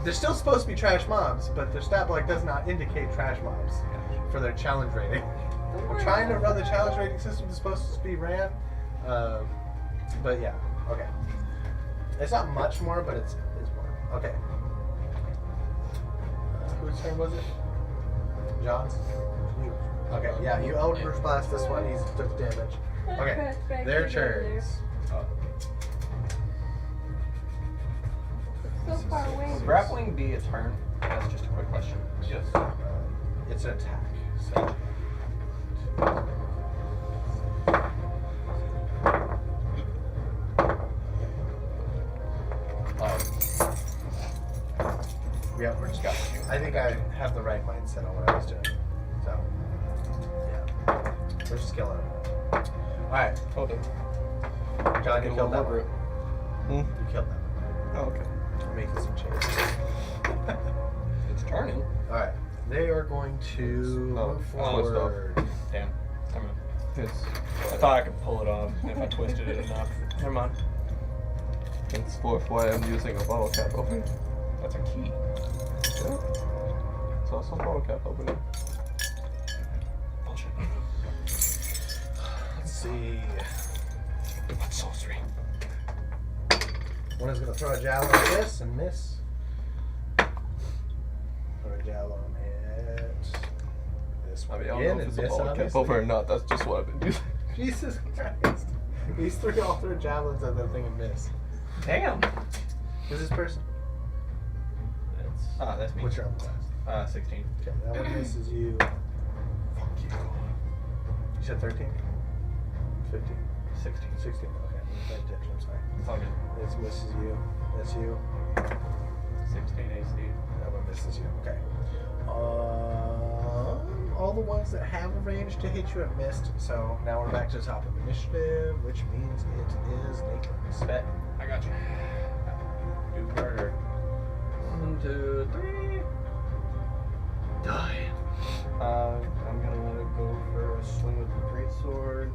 They're still supposed to be trash mobs, but their stat block does not indicate trash mobs for their challenge rating. We're trying to run the challenge rating system that's supposed to be ran, but yeah, okay. It's not much more, but it's more. Okay. Whose turn was it? John's? You. Okay, yeah, you Eldritch Blast this one, he's took damage. Okay, their turns. So far away. Will grappling be a turn? That's just a quick question. Yes. It's an attack, so. Yeah, we're just got you. I think I have the right mindset on what I was doing. So, yeah. We're just killing him. Alright, Hold it. John, you killed that one. Hmm? You killed that one. Oh, okay. I'm making some changes. It's turning. Alright, they are going to move forward. Damn. Never mind. It's I thought I could pull it off if I twisted it enough. Never mind. henceforth why I'm using a bottle cap opener. That's a key. Yeah. It's also a bottle cap opener. Bullshit. Let's see. What's sorcery? One is going to throw a javelin at this and miss. Throw a javelin at this I one mean, I don't again know if and it's a miss, bottle cap obviously. opener or not. That's just what I've been using. Jesus Christ. These three all threw javelins at that thing and miss. Damn. Who's this person? That's me. What's your armor class? 16. Okay, that one misses you. Fuck you. You said 13? 15? 16. 16. Okay, I'm paying attention. I'm sorry. It's all good. This misses you. That's you. 16 AC. That one misses you. Okay. All all the ones that have a range to hit you have missed. So now we're back to the top of initiative, which means it is Nathan's. Bet. I got you. Do murder. 1, 2, 3. Die. I'm gonna go for a swing with the greatsword.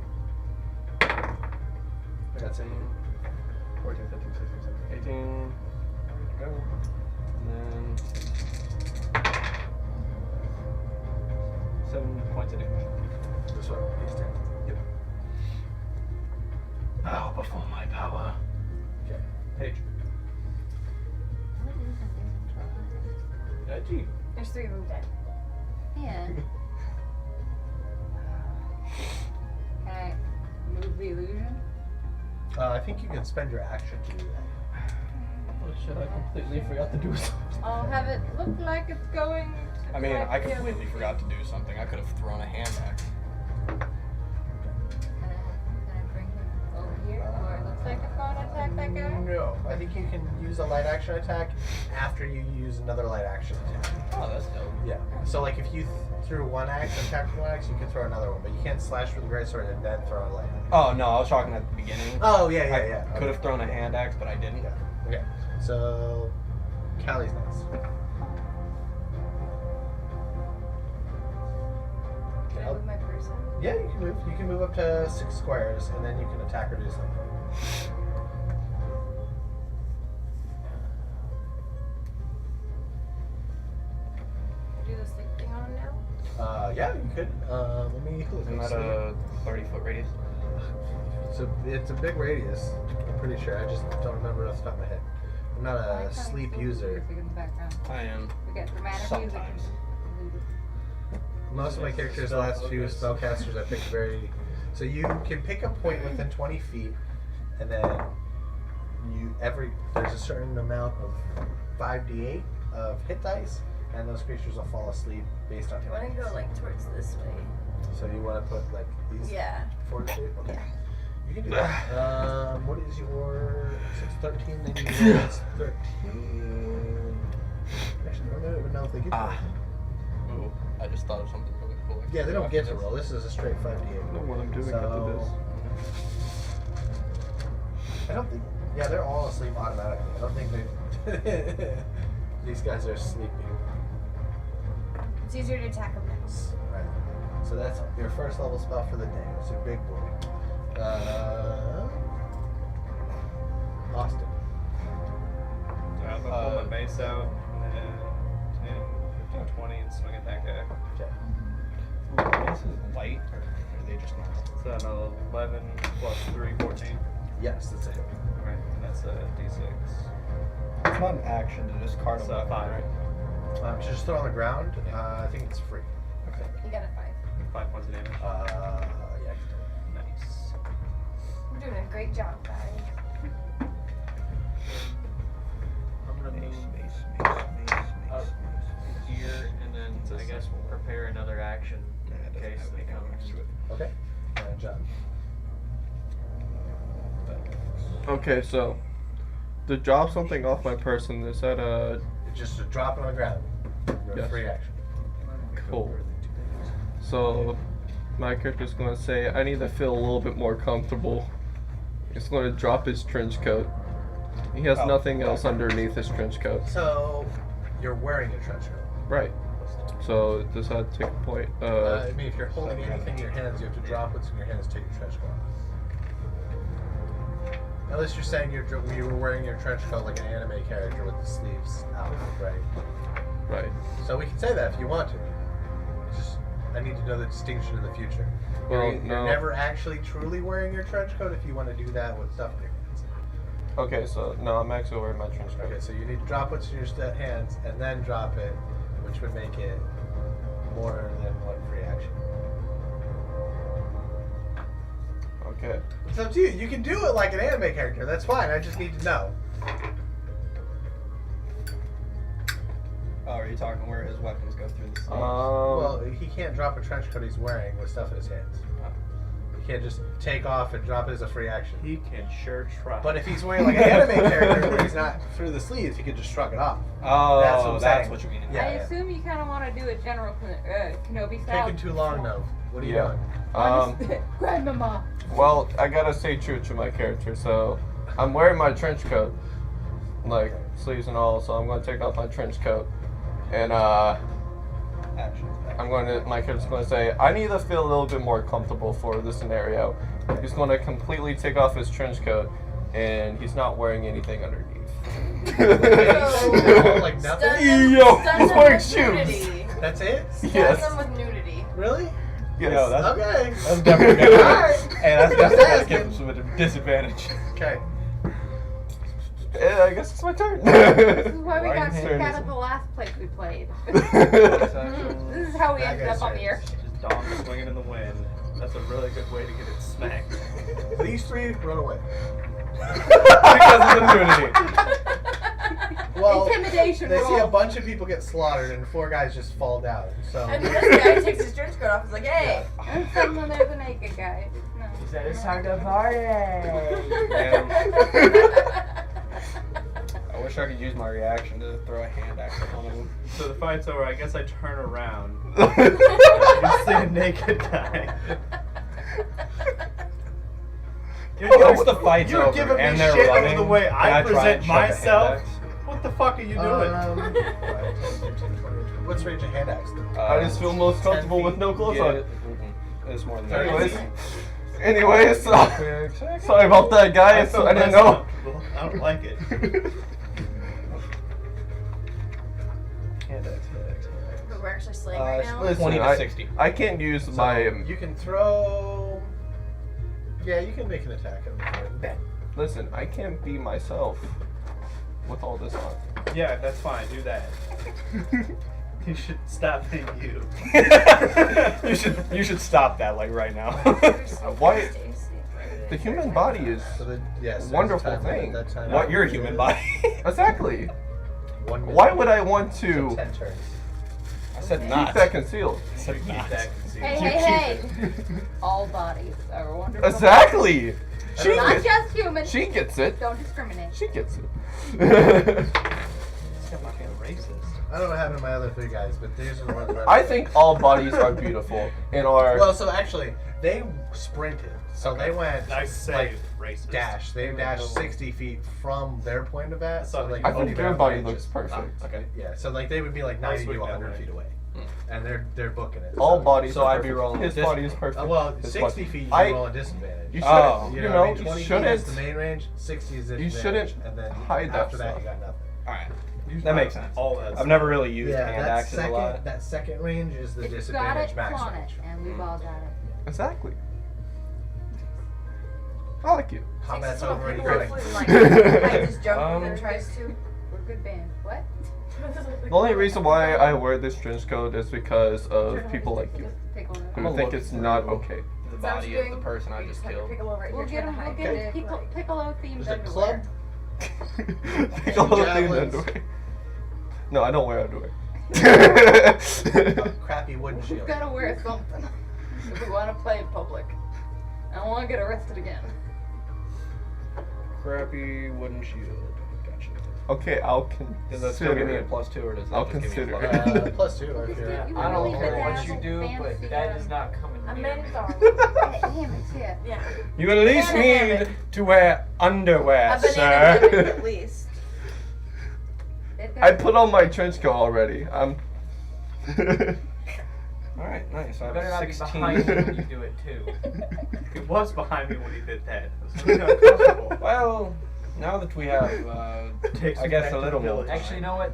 That's 14, 15, 16, 17, 18. There we go. And then 7 points of damage. This one, these 10. Yep. Bow before my power. Okay. Page. G. There's 3 of them dead. Yeah. Can I move the illusion? I think you can spend your action to do that. Oh shit, I completely forgot to do something. I'll have it look like it's going to I mean, I collect the completely forgot to do something. I could have thrown a hand axe. Can I bring him over here where it looks like it's going to attack that guy? No, I think you can use a light action attack after you use another light action attack. Oh, that's dope. Yeah. So like if you threw one axe and attacked with one axe, you can throw another one, but you can't slash with a greatsword and then throw a light axe. Oh no, I was talking at the beginning. Oh yeah, yeah, I yeah. could have thrown a hand axe, but I didn't. Yeah. Okay. So Callie's next. Can I move my person? Yeah, you can move. You can move up to 6 squares, and then you can attack or do something. Do the sleep thing on him now? Yeah, you could. Let me look. Isn't up that a 30-foot radius? It's a big radius. I'm pretty sure. I just don't remember off the top of my head. I'm not a sleep user. Music in the background. I am. We get dramatic Sometimes. music. Most of my characters, the last few spellcasters, I picked very. So you can pick a point within 20 feet, and then there's a certain amount of 5d8 of hit dice, and those creatures will fall asleep based on I hit want to dice. go like towards this way. So you want to put like these Yeah. fortitude? Okay. Yeah. You can do that. What is your 613? Then you roll 13. Actually, I don't even know if they get that. Ooh, I just thought of something really cool. Yeah, they don't get to roll. This is a straight 5d8. I know what I'm doing after this. I don't think. Yeah, they're all asleep automatically. I don't think they. These guys are sleeping. It's easier to attack them now. Right. So that's your first level spell for the day. It's a big boy. Austin. So I'm gonna pull my mace out and then 10, 15, 20 and swing at that guy. Okay. This is light, or are they just normal? So an 11 plus 3, 14. Yes, that's a hit. Alright, and that's a d6. It's not an action to discard a So weapon, 5. right? To just throw on the ground, I think it's free. Okay. You got a 5. 5 points of damage. Yeah. Nice. You're doing a great job, guys. I'm gonna Mace, move. mace, Up here, and then It's a I guess we'll prepare another action Yeah, it in doesn't case have they anything come. next to it. Okay. And John. Okay, so to drop something off my person, is that a Just to drop it on the ground. Your Yes. free action. cool? So my character's going to say, I need to feel a little bit more comfortable. He's going to drop his trench coat. He has Oh. nothing else underneath his trench coat. So you're wearing a trench coat. Right. So does that take a point? I mean, if you're holding anything in your hands, you have to drop what's in your hands, take your trench coat off. Unless you're saying you were wearing your trench coat like an anime character with the sleeves out, right? Right. So we can say that if you want to. Just, I need to know the distinction in the future. Well, you're no. never actually truly wearing your trench coat if you want to do that with stuff in your hands. Okay, so no, I'm actually wearing my trench coat. Okay, so you need to drop what's in your hands and then drop it, which would make it more than one free action. Okay. It's up to you. You can do it like an anime character. That's fine. I just need to know. Oh, are you talking where his weapons go through the sleeves? Well, he can't drop a trench coat he's wearing with stuff in his hands. You can't just take off and drop it as a free action. He can sure try. But if he's wearing like an anime character where he's not through the sleeves, he could just shrug it off. Oh, That's what I'm that's saying. what you mean. Yeah. I assume you kind of want to do a general Kenobi style. Taking too long though. What are you Yeah. doing? Grandmama. Well, I gotta stay true to my character, so I'm wearing my trench coat, like sleeves and all. So I'm gonna take off my trench coat, and my character's gonna say, I need to feel a little bit more comfortable for this scenario. He's gonna completely take off his trench coat, and he's not wearing anything underneath. Like nothing? Stun them, Yo, stun he's them wearing with shoes. nudity. That's it? Stun Yes. them with nudity. Really? Yes. Yo, that's Okay. That's definitely good. Alright. Hey, that's Just definitely gonna asking. give him some disadvantage. Okay. I guess it's my turn. This is why we got Right kicked hand. out of the last place we played. Action. This is how we That ended guy's up on the turn. air. Just dong swinging in the wind. That's a really good way to get it smacked. These three run away. Because of the nudity. Well, Intimidation they see a roll. bunch of people get slaughtered and 4 guys just fall down. So And this guy takes his trench coat off. He's like, hey. And suddenly there's a naked guy. No. He said it's time to party. Damn. I wish I could use my reaction to throw a hand axe at one of them. So the fight's over. I guess I turn around. You see a naked guy. Once the fight's You're over giving me and they're shit running, over the way can I try present and shove a hand myself. axe? What the fuck are you doing? 5, 10, 15, 20. What's range of hand axe? I just feel most comfortable with no clothes on. It's more than Anyways, that. anyways, sorry about that, guys. feel I didn't less know. comfortable. I don't like it. Hand axe, hand axe, hand axe. But we're actually slaying right now. Listen, 20 to I- 60. I can't use my. You can throw. Yeah, you can make an attack on the turn. Listen, I can't be myself with all this on. Yeah, that's fine. Do that. You should stop being you. you should stop that like right now. Why? The human body is So then, yes, Wonderful thing. What? You're a human body. exactly. 1 minute. Why would I want So to 10 turns. I said keep not. that concealed? I said Keep not. that concealed. Hey, hey, hey! All bodies are wonderful. Exactly. She Not gets, just humans. she gets it. Don't discriminate. She gets it. This guy might be a racist. I don't know what happened to my other 3 guys, but these are the ones that I think all bodies are beautiful and are. Well, so actually, they sprinted. So they went I say like racist. dash. They dashed 60 feet from their point of at. So like I only think their body looks just- perfect. Okay. Yeah, so like they would be like 90 to swing that 100 way. feet away, and they're booking it. All so, bodies. So are I'd be perfect. rolling His with body is perfect. Well, His 60 body- feet you I- roll a disadvantage. You shouldn't. Oh. You You know, know, 20 you feet is shouldn't. the main range, 60 is the You advantage, shouldn't and then hide that after that stuff. you got nothing. Alright. You That makes sense. All that. I've never really used Yeah, hand that axes a lot. second, that second range is the If you got disadvantage it, max flaunt range. it, and we've all got it. Exactly. I like you. Combat's Takes over and people you're off running. with, like, I just jump Um, and tries to. We're a good band. What? The only reason why I wear this trench coat is because of people like you Take one of who those. think it's not okay. The Sounds body of the good. person I You just have to killed. pickle over it. We'll You're get trying them. to We'll hide get it, like- Piccolo themed There's a underwear. club. Piccolo themed Javelins. underwear. No, I don't wear underwear. A crappy wooden We've shield. got to wear something if we want to play in public. I don't want to get arrested again. Crappy wooden shield. Gotcha. Okay, I'll Does that still give me a consider. +2 or does that I'll just give me a consider. +2 if you're. You I don't really care what bedazzled you do, but fancy, that is not coming I'm near in me. sorry. Hammocks, yeah. Yeah. You at least And a need hammock. to wear underwear, A banana sir. hammock at least. They've got- I put on my trench coat already. I'm. Alright, nice. I You better not have be 16. behind me when you do it too. He was behind me when he did that. It was really uncomfortable. Well, now that we have, Takes I me guess back a to little the more. village. Actually, you know what?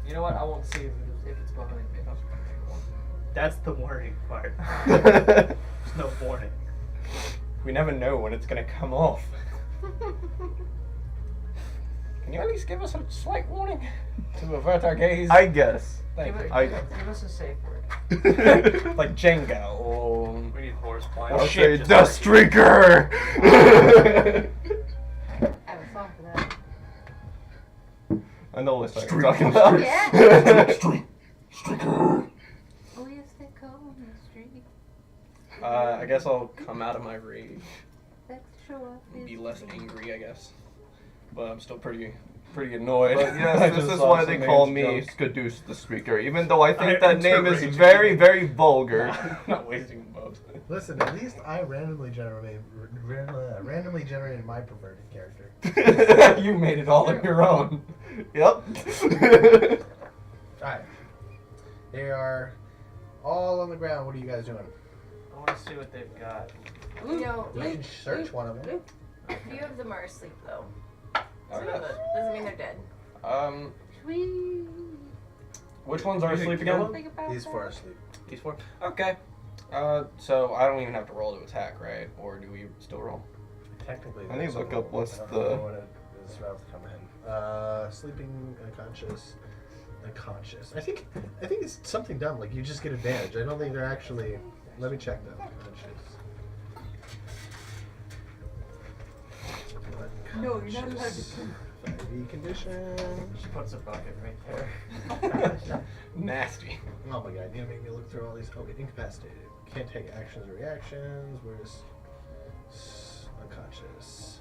You know what? I won't see if it's behind me. That's the warning part. There's no warning. We never know when it's gonna come off. Can you at least give us a slight warning to avert our gaze? I guess. Thank Give, you. I- us a safe word. Like Jenga or We need horse play. I'll shit, say just Dust Streaker. I have a song for that. I know what song you're talking about. Yeah. Streaker. Oh, yes, they call me street. I guess I'll come out of my rage. Sexual. Be less angry, I guess. But I'm still pretty annoyed. But I yes, this just is saw why some they call age me jumps. Skadoosh the Speaker, even though I think I that name is encourage very, you. very vulgar. I'm not wasting both. Listen, at least I randomly generated my perverted character. You made it all on your own. Yep. Alright. They are all on the ground. What are you guys doing? I want to see what they've got. You know, You can search one of them. a few of them are asleep though. Oh, So yes. that doesn't mean they're dead. Sweet. Which ones are You asleep can kill again? Think about These that. four are asleep. These four. Okay. So I don't even have to roll to attack, right? Or do we still roll? Technically, I need to look up what's I don't the- know what it is about to come in. Sleeping, unconscious. I think it's something dumb. Like you just get advantage. I don't think they're actually. Let me check though. No, you're not allowed to. 5e condition. She puts a bucket right there. Nasty. Oh my god, you make me look through all these. Okay, incapacitated. Can't take actions or reactions. Where's unconscious?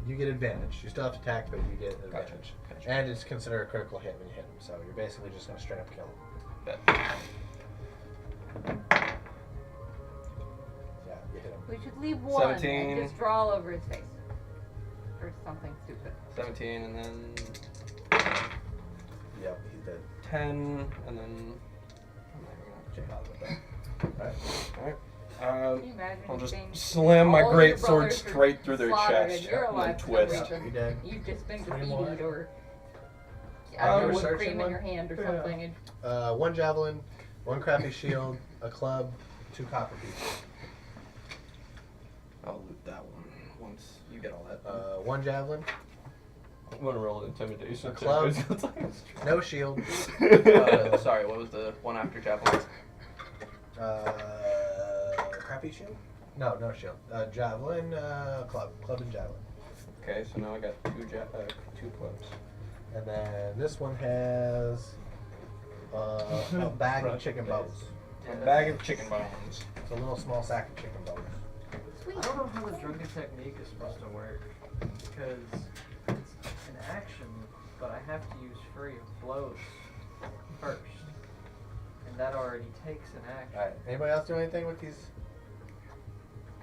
You get advantage. You still have to attack, but you get advantage. Gotcha. And it's considered a critical hit when you hit him, so you're basically just gonna straight up kill him. Bet. Yeah, you hit him. We should leave one 17. and just draw all over his face. Or something stupid. 17 and then Yep, he's dead. 10 and then. I'm not even gonna bother with that. Alright. Can you imagine I'll just being slam my all your great sword brothers are straight through their slaughtered chest and you're and then alive for some twist. reason. You're dead. You've just been Three more. defeated or You I don't were know, whipped searching cream in one? your hand or Yeah. something. And One javelin, one crappy shield, a club, 2 copper pieces. I'll loot that one once you get all that. One javelin, I'm gonna roll intimidation. A club. check. no shield, Sorry, what was the one after javelin? crappy shield? No, no shield. Javelin, club and javelin. Okay, so now I got 2 clubs. And then this one has a bag of chicken bones. A bag of chicken bones. It's a little small sack of chicken bones. I don't know how the drunken technique is supposed to work because it's an action, but I have to use Fury of Blows first, and that already takes an action. Alright, anybody else do anything with these?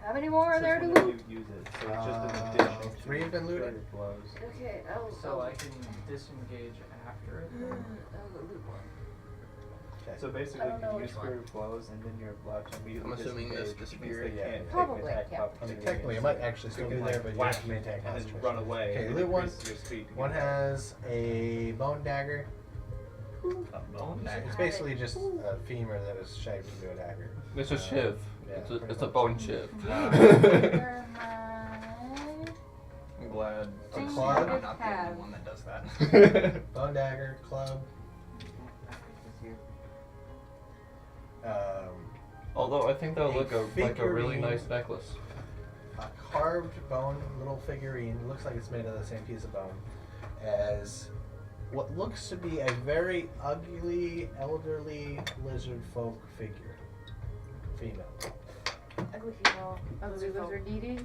how many more are there to Whenever loot? you use it, so it's just an addition to 3 have been looted. Flurry of blows. Okay, So I can disengage after it. then? I'll go loot one. Okay. So basically, I don't know you which use one. Flurry of blows, and then you're allowed to immediately I'm assuming this disengage, which means disappeared. they Yeah, can't yeah. take Probably, an attack yeah. I mean, opportunity technically, it against might actually still You be can, there, like, but you whack have to maintain and then concentration. run away. Okay, and loot one. increase your speed to One get has a bone dagger. a bone dagger. It's basically just a femur that is shaped into a dagger. It's a shiv. Yeah, It's pretty a much. bone shiv. Where am I? I'm glad Things club? I I'm just not the have. only one that does that. Bone dagger, club. Although I think that'll look like a really figurine. nice necklace. A carved bone little figurine. Looks like it's made of the same piece of bone as what looks to be a very ugly, elderly lizard folk figure. Female. Ugly female. Ugly lizard Dee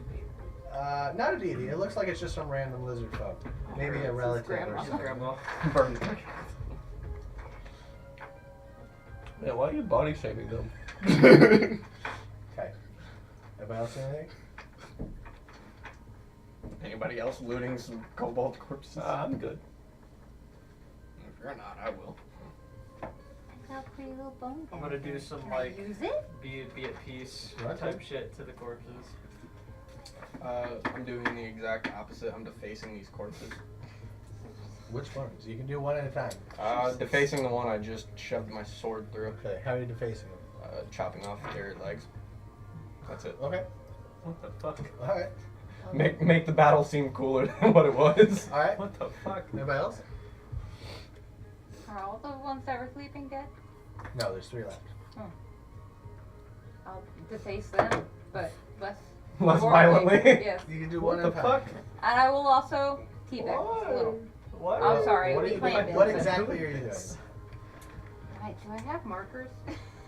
Not a deity. It looks like it's just some random lizard folk. Maybe a relative grandma. or His something. grandma. Burn. Yeah, why are you body shaming them? Okay. Anybody else do anything? Anybody else looting some cobalt corpses? I'm good. If you're not, I will. Got a pretty little bone I'm gonna do dagger. some Can I like use it? be at peace Right. type shit to the corpses. I'm doing the exact opposite. I'm defacing these corpses. Which ones? You can do one at a time. Defacing the one I just shoved my sword through. Okay. How are you defacing them? Chopping off their legs. That's it. Okay. What the fuck? All right. Make the battle seem cooler than what it was. All right. What the fuck? Anybody else? Are all the ones that were sleeping dead? No, there's 3 left. I'll deface them, but less Less horribly. violently? Yes. You can do What one the at a time. fuck? And I will also teabag a little. What? I'm sorry, What, we are you planned doing? it, What but- exactly are you doing? Right, do I have markers?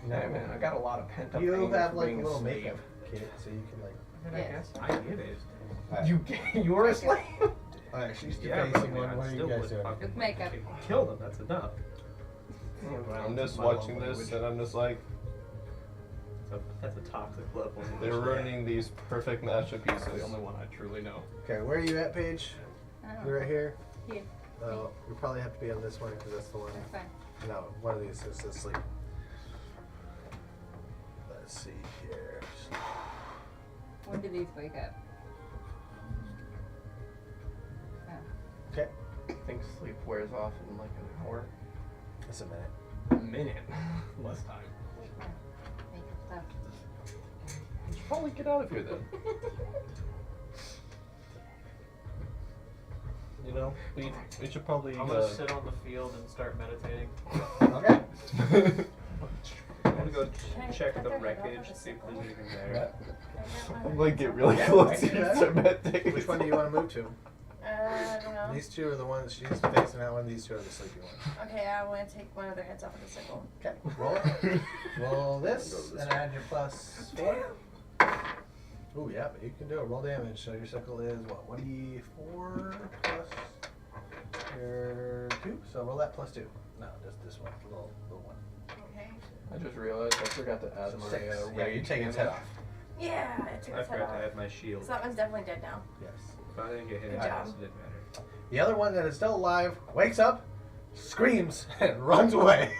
Hey man, I got a lot of pent up You anger have for like a being little slave. makeup kit, so you can like. I mean, I Yeah. guess I get it. You were a slave. Alright, she's Yeah, facing but I one. What are you still guys would doing? fucking, With makeup. Kill them. That's enough. I'm just My watching love this language. and I'm just like, That's a toxic level. they're ruining these perfect That's masterpieces. the only one I truly know. Okay, where are you at, Paige? I don't You're know. right here. Here. Oh, you probably have to be on this one because that's the one. That's fine. No, one of these is asleep. Let's see here. When do these wake up? Oh. Okay, I think sleep wears off in like an hour. that's a minute. A minute. Less time. Makeup stuff. You should probably get out of here then. You know, we should probably. I'm gonna sit on the field and start meditating. Okay. I'm gonna go Can I check cut the their head off wreckage, with a see if sickle? there's anything there. I'm gonna get really Yeah, close I to can do you. that. Start meditating. Which one do you want to move to? I don't know. These two are the ones she's facing that one. These two are the sleepy ones. Okay, I want to take one of their heads off with a sickle. Okay, roll it. Roll this and add your +4. Oh yeah, but you can do it. Roll damage. So your sickle is what? 1d4 plus your 2. So roll that +2. No, just this one, little one. Okay. I just realized I forgot to add So my 6. Yeah, you rage take his head damage. off. Yeah, I took I his head forgot to off. add my shield. So that one's definitely dead now. Yes. If I didn't get hit, Good it job. didn't matter. The other one that is still alive wakes up, screams, and runs away.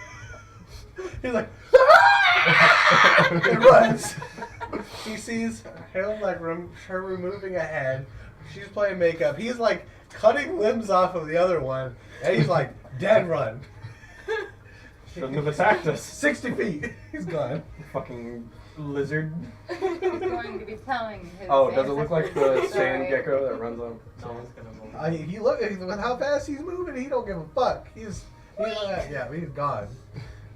He's like, "Ah!" and runs. He sees him like her removing a head. She's playing makeup. He's like cutting limbs off of the other one, and he's like, dead run. Shouldn't have attacked us. 60 feet. He's gone. Fucking lizard. He's going to be telling his Oh, does it look like the ancestors sand story. gecko that runs on? No one's gonna move. He look with how fast he's moving. He don't give a fuck. He's gone.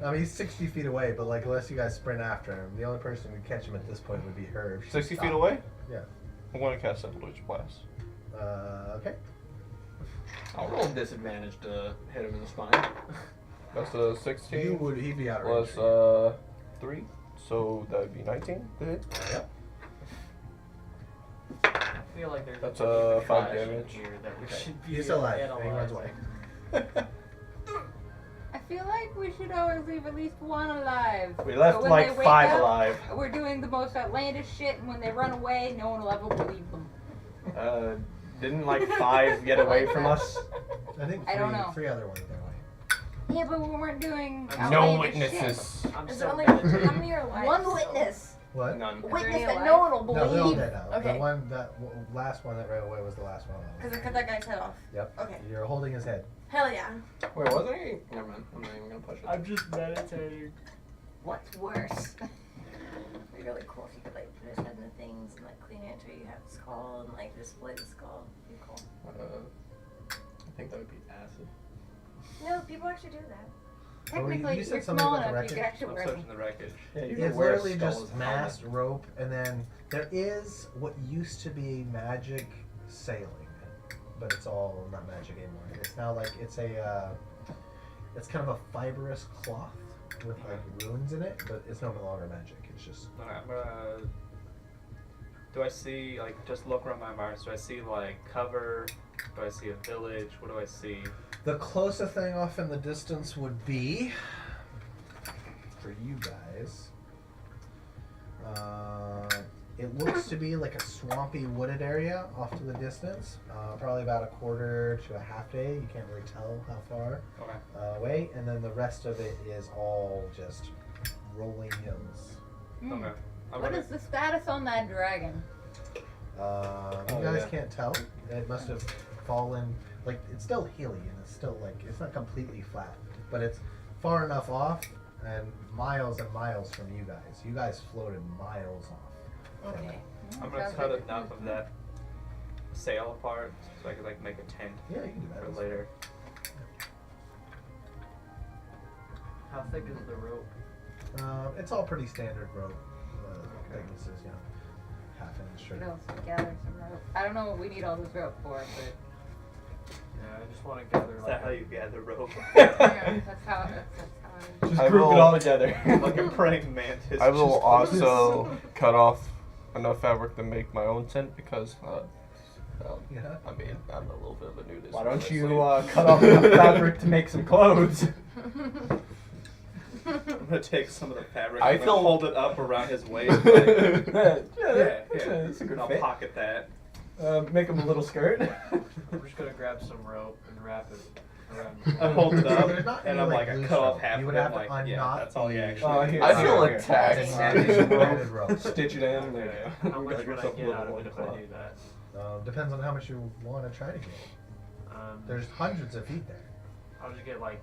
I mean, he's 60 feet away, but like unless you guys sprint after him, the only person who would catch him at this point would be her. if she 60 feet stopped. away? Yeah. I'm gonna cast Eldritch Blast. Okay. I'll roll disadvantage to hit him in the spine. That's a 16 He'd be out of range. plus 3, so that would be 19 to hit. Yep. I feel like there's That's, a bit of 5 precaution damage. here that we Okay. should be He's still alive. analyzing. He runs away. I feel like we should always leave at least one alive. We So left when like they wake 5 up, alive. We're doing the most outlandish shit, and when they run away, no one will ever believe them. Didn't like 5 get away from us? I think I don't know. 3 other ones are away. Yeah, but we weren't doing No outlandish witnesses. I'm There's so only meditating. how many are alive? One still? witness. What? None. Is there Witness any that alive? no one will No, they're all believe. dead now. Okay. The one last one that ran away was the last one. Because I cut that guy's head off. Yep. Okay. You're holding his head. Hell yeah. Wait, wasn't he? Never mind. I'm not even gonna push it. I'm just meditating. What's worse? It'd be really cool if you could like put his head in the things and like clean it until you have the skull and like display the skull. It'd be cool. I think that would be acid. No, people actually do that. Technically, you said you're something small about the enough, you could wreckage? actually I'm wear searching them. the wreckage. Yeah, you It's wear a literally skull just as a mast, rope, and then there is what used to be magic sailing, but it's all not magic anymore. It's now like it's it's kind of a fibrous cloth with like runes in it, but it's no longer magic. It's just Alright, I'm gonna. Do I see, like, just look around my environment? Do I see, like, cover? Do I see a village? What do I see? the closest thing off in the distance would be for you guys. It looks to be like a swampy wooded area off to the distance, probably about a quarter to a half day. You can't really tell how far Okay. away, and then the rest of it is all just rolling hills. Hmm. Okay. I'm What gonna, is the status on that dragon? You Oh, guys yeah. can't tell. It must have fallen. Like it's still hilly and it's still like it's not completely flat, but it's far enough off and miles from you guys. You guys floated miles off. Okay. I'm gonna cut enough of that sail apart so I can, like, make a tent Yeah, you can do that. for That's later. How thick is the rope? It's all pretty standard rope. Thickness is, you know, half inch We or could also gather some rope. I don't know what we need all this rope for, but Yeah, I just want to gather Is like that how you gather rope? yeah, that's how I Just I group will- it all together. Like a praying mantis. I will just- also cut off enough fabric to make my own tent because, Yeah. I mean, I'm a little bit of a nudist. Why don't honestly. you cut off enough fabric to make some clothes? I'm gonna take some of the fabric I and feel- hold it up around his waist. Like, yeah, yeah. a good I'll fit. pocket that. Make him a little skirt. I'm just gonna grab some rope and wrap it around. I hold it So up there's not and any, I'm like, like, I loose cut off rope. half You of would it. have to Like, yeah, unknot that's all you the- actually. Oh, need. here. I feel Here. attacked. And then netted rope. Stitch it in. There Okay. you go. How You much got would I yourself a get little out of it if I loincloth. do that? Depends on how much you want to try to get. There's hundreds of feet there. I'll just get like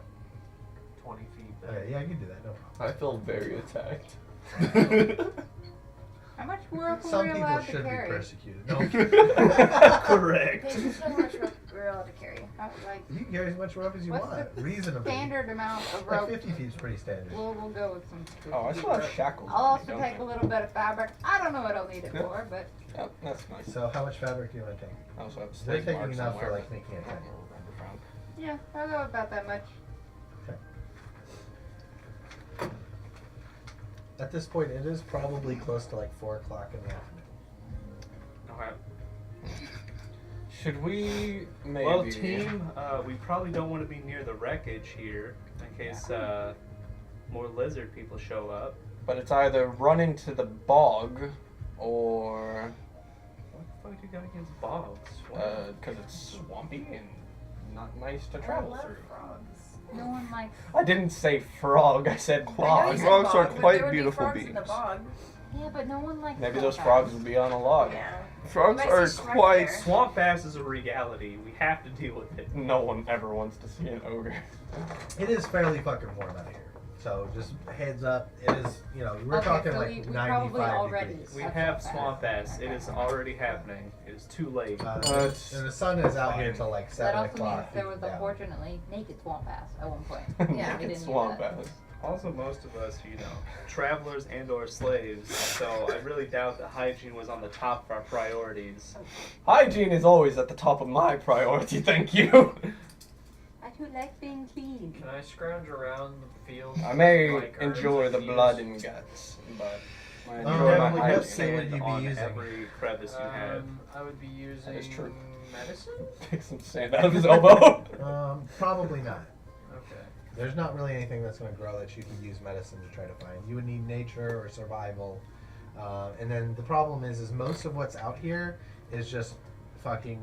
20 feet then. Okay, yeah, you can do that. No problem. I feel very attacked. How much rope are Some we people allowed to should be carry? persecuted. No, Correct. There's just so much rope we're allowed to carry. How, like, you can carry as much rope as you what's want. the Reasonably. standard amount of Like rope? 50 feet is pretty standard. We'll go with some 50 Oh, I feet still have rope. shackles. I'll on me, also don't take I? a little bit of fabric. I don't know what I'll need it Yeah. for, but Oh, that's nice. So how much fabric do you want to take? I also have They're stake taking marks enough for somewhere, like making a but I tent. don't remember from. yeah, I'll go about that much. At this point, it is probably close to like 4 o'clock in the afternoon. Okay. Should we maybe? Well, team, we probably don't want to be near the wreckage here in case more lizard people show up. But it's either run into the bog, or What the fuck do you got against bogs? because it's swampy and not nice to I travel love through. frogs. No one likes. I didn't say frog. I said I know bog. you said Frogs are bog, but quite there would be beautiful frogs in the beings. bog. Yeah, but no one likes. Maybe those swamp frogs bass. would be on a log. Yeah. Frogs You might are see Shrek quite. there. Swamp bass is a reality. We have to deal with it. No one ever wants to see an ogre. It is fairly fucking warm out here. So just heads up, it is, you know, we're Okay, talking so like we 95 probably already- degrees. We That's have not bad. swamp bass. It Okay. is already happening. It is too late. And That's the sun is out here till like That 7 also o'clock. means there was down. unfortunately naked swamp bass at one point. Yeah. we didn't swamp need that. bass. Also, most of us, travelers and/or slaves. So I really doubt that hygiene was on the top of our priorities. Hygiene is always at the top of my priority. Thank you. I do like being clean. Can I scrounge around the field? I may like herbs enjoy I the can blood use? and guts, but I Oh, enjoy definitely my what hygiene. say would you be on using? every crevice you have. I would be using is true. medicine. Take some sand out of his elbow. Probably not. Okay. There's not really anything that's going to grow that you can use medicine to try to find. You would need nature or survival. And then the problem is most of what's out here is just fucking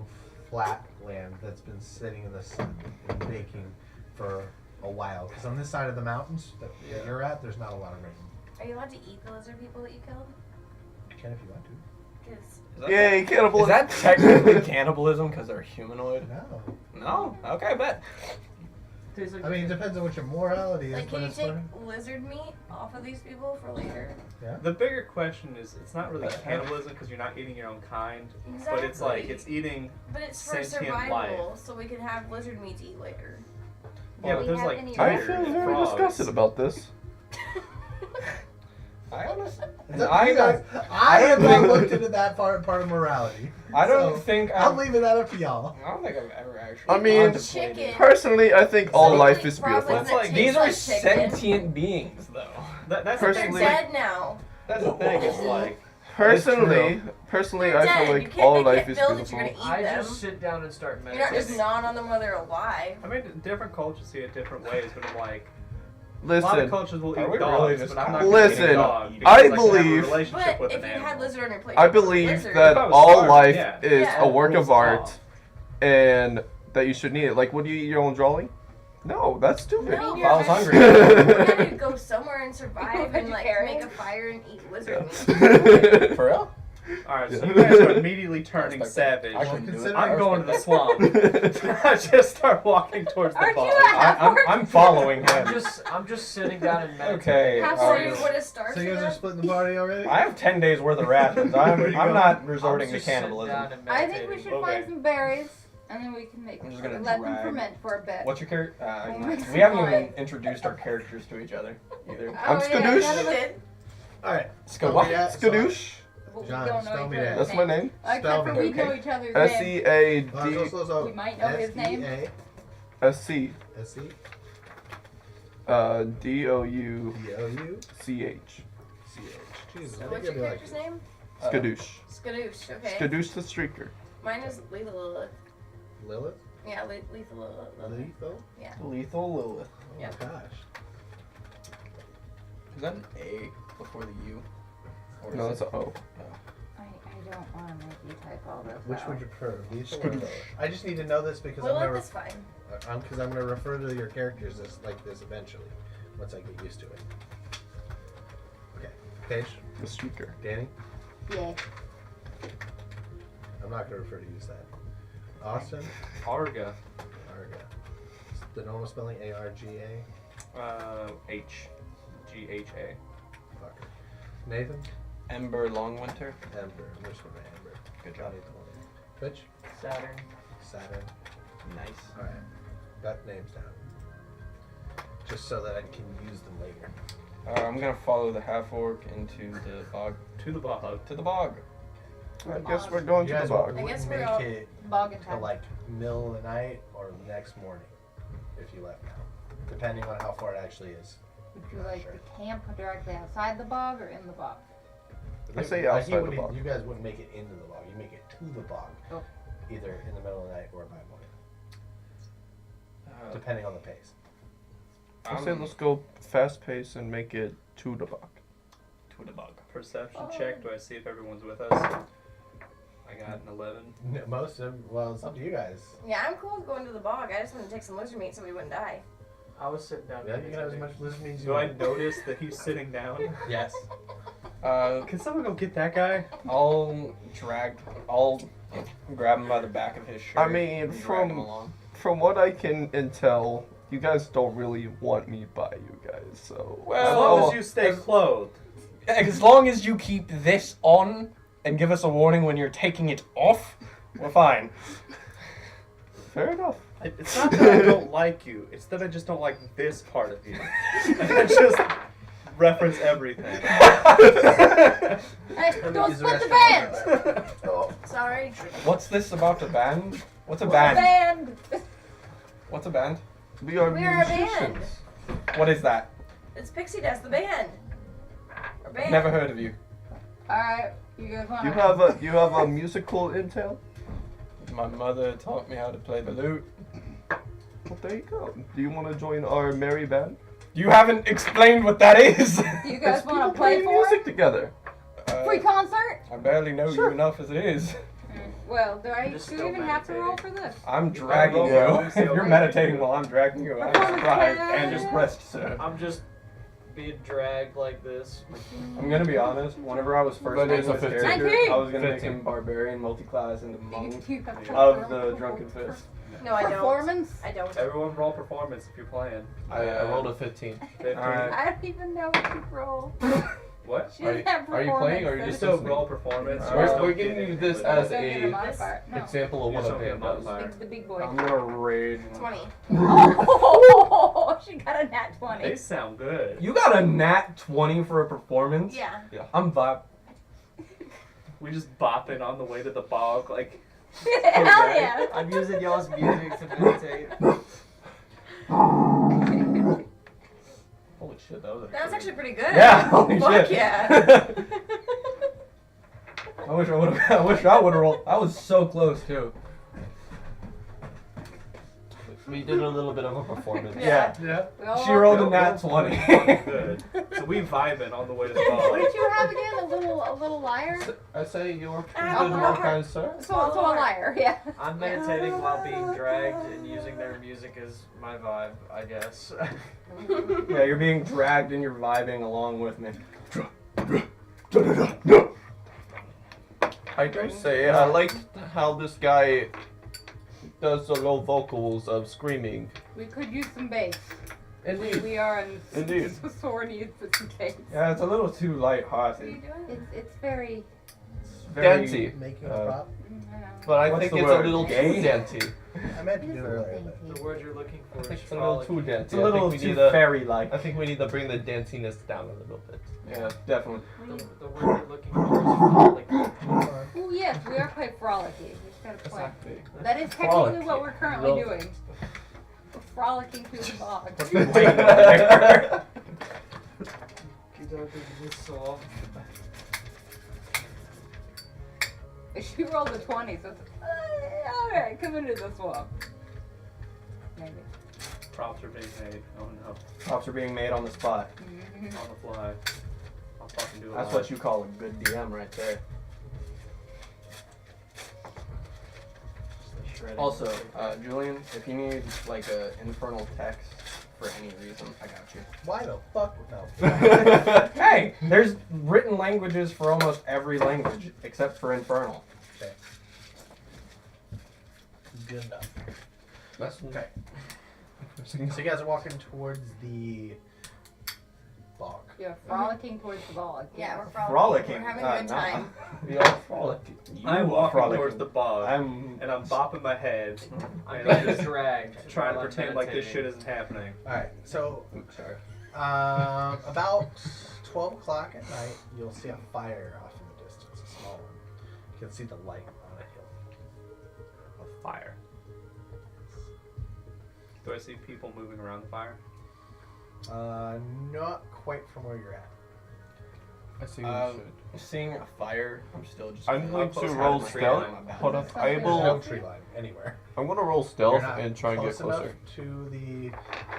flat land that's been sitting in the sun and baking for a while. Because on this side of the mountains that you're at, there's not a lot of rain. Are you allowed to eat the lizard people that you killed? You can if you want to. Because Yay, cannibal! Is that technically cannibalism because they're humanoid? No. No? Okay, bet. Tastes like I mean, it depends on what your morality is, like, but can you it's take fine. lizard meat off of these people for later? The bigger question is, it's not really cannibalism because you're not eating your own kind, Exactly. but it's like it's eating. But it's for sentient survival, life. so we can have lizard meat to eat later. Yeah, but we there's have like any I deer feel and very frogs. disgusted about this. I honestly, It's up to you guys. I I have don't not think- looked into that part of morality. I don't So, think I'm I've, leaving that up to y'all. I don't think I've ever actually. I mean, contemplated- chicken. Personally, I think all So, life like, is frogs beautiful. It's that like- taste These are like chicken. sentient beings, though. That's the They're thing. Personally- dead now. That's the thing. It's like Personally, They're I dead. feel You like can't- all they life can't is feel that beautiful. you're gonna eat I them. just sit down and start You're not just meditating. gnawing on them while they're alive. I mean, different cultures see it different ways, but I'm like. A lot of Listen, cultures will Are eat we dogs, really just but I'm not kinda- gonna eat Listen, a dog because I can have a believe- relationship But with if an you had animal. lizard on your plate, I you'd eat believe lizard. that If I was all starving, life yeah. is Yeah. a work Rules of of art, law. and that you should need it. Like, would you eat your own drawing? No, that's stupid. No, If I was you're hungry. You gotta go somewhere and survive and like Vegetarian? make a fire and eat lizard Yeah. meat. For real? Alright, so Yeah. you guys are immediately turning Respect savage. that. I couldn't do it. Consider- I'm going to the swamp. Respect I just start walking towards the Aren't bog. you a- I'm following I'm him. I'm just sitting down and meditating. Okay. Half um, so you would have starved So to you guys are death? splitting the party already? I have 10 days worth of rations. I'm Where you I'm going? not resorting I'm to just sitting cannibalism. down and I think we meditating. should Okay. find some berries, and then we can make I'm just gonna let them drag- ferment for a bit. What's your character? Oh my We haven't God. even introduced our characters to each other either. I'm yeah, Skadoosh. none of us- Did. Alright. Let's go. What? Skadoosh. but we John, don't know spell each me other's that. That's my name. Spell Except for me. we know Okay. each other's names. SEAD So We might know his name. SEA. SC. SC. D-O-U-C-H. D-O-U? C-H. Jesus, I What's think your it'd be like character's name? Skadoosh. Skadoosh, okay. Skadoosh the Streaker. Mine is Lethal Lilith. Lilith? Yeah, Lethal Lilith. Lethal? Lethal Lilith. Oh Yeah. my gosh. Is that an A before the U? Or No, is that's it? an O. I don't want to make you type all this Which out. would you prefer, Lethal or Lilith? I just need to know this because I'm Lilith gonna is fine. because I'm gonna refer to your characters as like this eventually, once I get used to it. Okay, Paige, The Streaker. Danny, Yeah. I'm not gonna refer to you as that. Austin, Arga. Arga. The normal spelling A-R-G-A. H-G-H-A. Fucker. Nathan, Ember Longwinter. Ember. I'm just gonna Ember. Good job. Twitch, Saturn. Saturn. Nice. All right, got names down. Just so that I can use them later. I'm gonna follow the half orc into the bog. To the bog. To the bog. I guess we're going You to the guys bog. wouldn't I guess we're make all- it Bog and to time. like middle of the night or the next morning if you left now, depending on how far it actually is. Would you like to camp directly outside the bog or in the bog? I say Like, outside the wouldn't- bog. You guys wouldn't make it into the bog. You make it to the bog, Oh. either in the middle of the night or by morning, Uh, depending on the pace. I say let's go fast pace and make it to the bog. to the bog. Perception Oh. check. Do I see if everyone's with us? I got an 11. Most of well, it's up to you guys. Yeah, I'm cool with going to the bog. I just want to take some lizard meat so we wouldn't die. I was sitting down. Yeah, you can have as much lizard meat as you Do I want. notice that he's sitting down? Yes. Can someone go get that guy? I'll grab him by the back of his shirt. I mean, and drag him from along. what I can tell, you guys don't really want me by you guys, so. Well, As long as you stay clothed. As long as you keep this on and give us a warning when you're taking it off, we're fine. Fair enough. It's not that I don't like you. It's that I just don't like this part of you. I just reference everything. Hey, Let me don't use the split the restroom. band! Oh. Sorry. What's this about a band? What's a The band? band! What's a band? We are We are a musicians. band. What is that? It's Pixie Dust, the band. Our band. Never heard of you. Alright, you guys want You have a musical intel? My mother taught me how to play the lute. Well, there you go. Do you want to join our merry band? You haven't explained what that is. Do you guys It's want to people play playing for music it? together. Free concert? I barely know Sure. you enough as it is. Well, do Just you still even have to meditating. roll for this? I'm dragging you. Yeah. If you're meditating while I'm dragging you, I'm surprised and just rest, sir. I'm just being dragged like this. I'm gonna be honest. Whenever I was first But it's making a this 15. character, I was gonna make 15. him barbarian, multi-class, and the monk Do you have of the drunken fist. No, I don't. Performance? I don't. Everyone roll performance if you're playing. I rolled a 15. 15. Alright. I don't even know what you roll. What? She doesn't have are you playing or are you You just still listening? roll performance. We're- you We're, just we're don't giving get you it this with as it. Don't get a a modifier. No. example of You what just a don't get a band does. modifier. It's the big boy. I'm gonna raid. 20. Oh, she got a nat 20. They sound good. You got a nat 20 for a performance? Yeah. I'm vibe. We just bopping on the way to the bog, like. Hell Okay. yeah. I'm using y'all's music to meditate. Holy shit, that was a That was actually pretty good. Yeah, holy Fuck shit. yeah. I wish I would have rolled. I was so close too. We did a little bit of a performance. Yeah. Yeah. We all She rolled a Real- nat real 20. fucking good. So we vibing on the way to the What bog. did you have again? A little liar? I say you're Ah, good, well, more kind sir. So a liar, yeah. I'm meditating while being dragged and using their music as my vibe, I guess. Yeah, you're being dragged and you're vibing along with me. I do say I like how this guy does the low vocals of screaming. We could use some bass. Indeed. We are in Indeed. sore needs just in case. Yeah, it's a little too What are you light-hearted. doing? It's very. It's very- Dancey. Making a Uh, prop. But I What's think the it's word? a little Gay? too dainty. I meant to do it earlier, but The word you're looking for I is think it's a little frolic. too dainty. It's a little I think we too need to, fairy-like. I think we need to bring the danciness down a little bit. Yeah, definitely. The word you're looking for is frolic. Oh yes, we are quite frolicky. We just got a point. Exactly. That is technically Frolicky. what we're currently Love doing. frolicking through the bog. What's the light over there? Get out of this swamp. She rolled a 20, so it's alright, come into the swamp. Maybe. Props are being made. Oh no. Props are being made on the spot. Mm-hmm. On the fly. I'll fucking do it. That's what you call a good DM right there. Also, Julian, if you need like a infernal text for any reason, I got you. Why the fuck? No. Hey, there's written languages for almost every language except for infernal. Okay. Good enough. That's Okay. So you guys are walking towards the bog. You're frolicking towards the bog. Yeah, we're Frolicking. We're having a good time. We are frolicking. I'm walking towards the bog, I'm and I'm bopping my head, I'm and I'm being just dragged. trying to while I'm pretend like this shit meditating. isn't happening. Alright, so Oops, sorry. about 12 o'clock at night, you'll see a fire off in the distance, a small one. You can see the light on a hill. A fire. Do I see people moving around the fire? Not quite from where you're at. I see. You should. Seeing a fire, I'm still just. I'm going close to to roll the tree stealth. line? Hold up. I There's no will. tree line anywhere. I'm gonna roll You're stealth not and try and get close closer. enough to the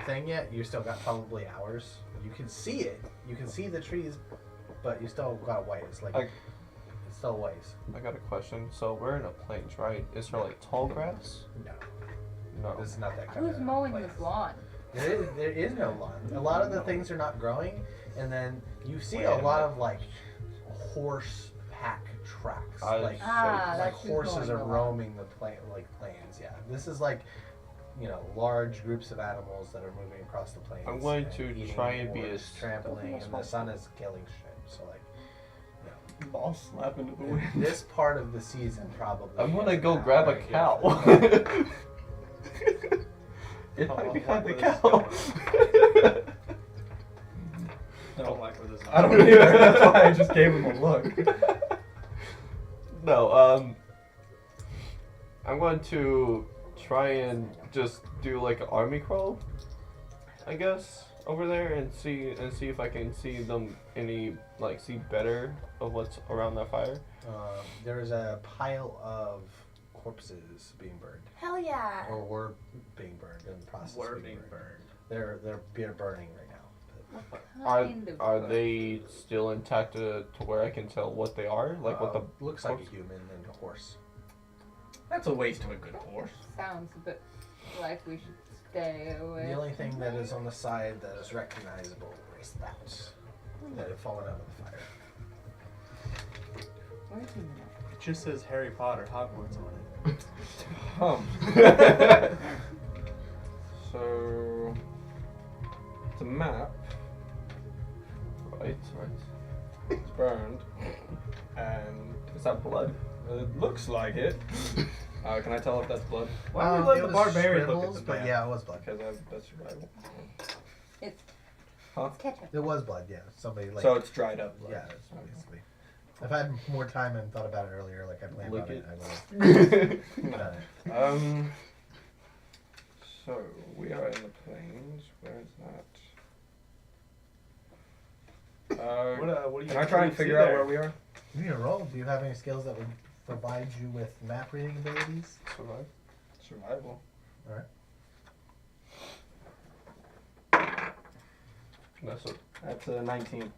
thing yet. You still got probably hours. You can see it. You can see the trees, but you still got ways. Like I- it's still ways. I got a question. So we're in a plains, right? Is there like tall grass? No, No. this is not that kind Who's of mowing place. this lawn? There is no lawn. A lot of the things are not growing, and then you see a lot of like horse pack tracks. I Like, see. Ah, like that's who's horses mowing are the lawn. roaming the plains. Yeah, this is like, you know, large groups of animals that are moving across the plains. I'm going and to eating try and be horse, as- trampling, and the sun is killing shit. So like, Ball slap into the in wind. this part of the season, probably. I'm gonna is go an grab a hour cow. different. It Oh, might be I behind the like where this cow. I don't like where this is I don't either. That's why I just gave him a look. No, I'm going to try and just do like an army crawl, I guess, over there and see if I can see them see better of what's around that fire. There's a pile of corpses being burned, Hell yeah. or were being burned in the process. Were of being being burned. They're burning right now. Kind of Are good. they still intact to where I can tell what they are? Like what the looks like a corpse- human and a horse. That's a waste of a good horse. Sounds a bit like we should stay away. The only thing that is on the side that is recognizable is that had fallen out of the fire. Where's he now? It just says Harry Potter Hogwarts on it. So it's a map. right? It's burned, and is that blood? It looks like it. Can I tell if that's blood? Why would we let it the was barbarian look at scribbles, the but map? yeah, it was blood. Because that's survival. It's Huh? it's ketchup. It was blood. Yeah, somebody like. So it's dried up blood. yeah, that's basically. If I had more time and thought about it earlier, like I planned Lick on it, it. I would have done it. So we are in the plains. Where is that? What do you Can I try and see figure out there? where we are? You need to roll. Do you have any skills that would provide you with map reading abilities? Survive. Survival. That's it. That's a 19.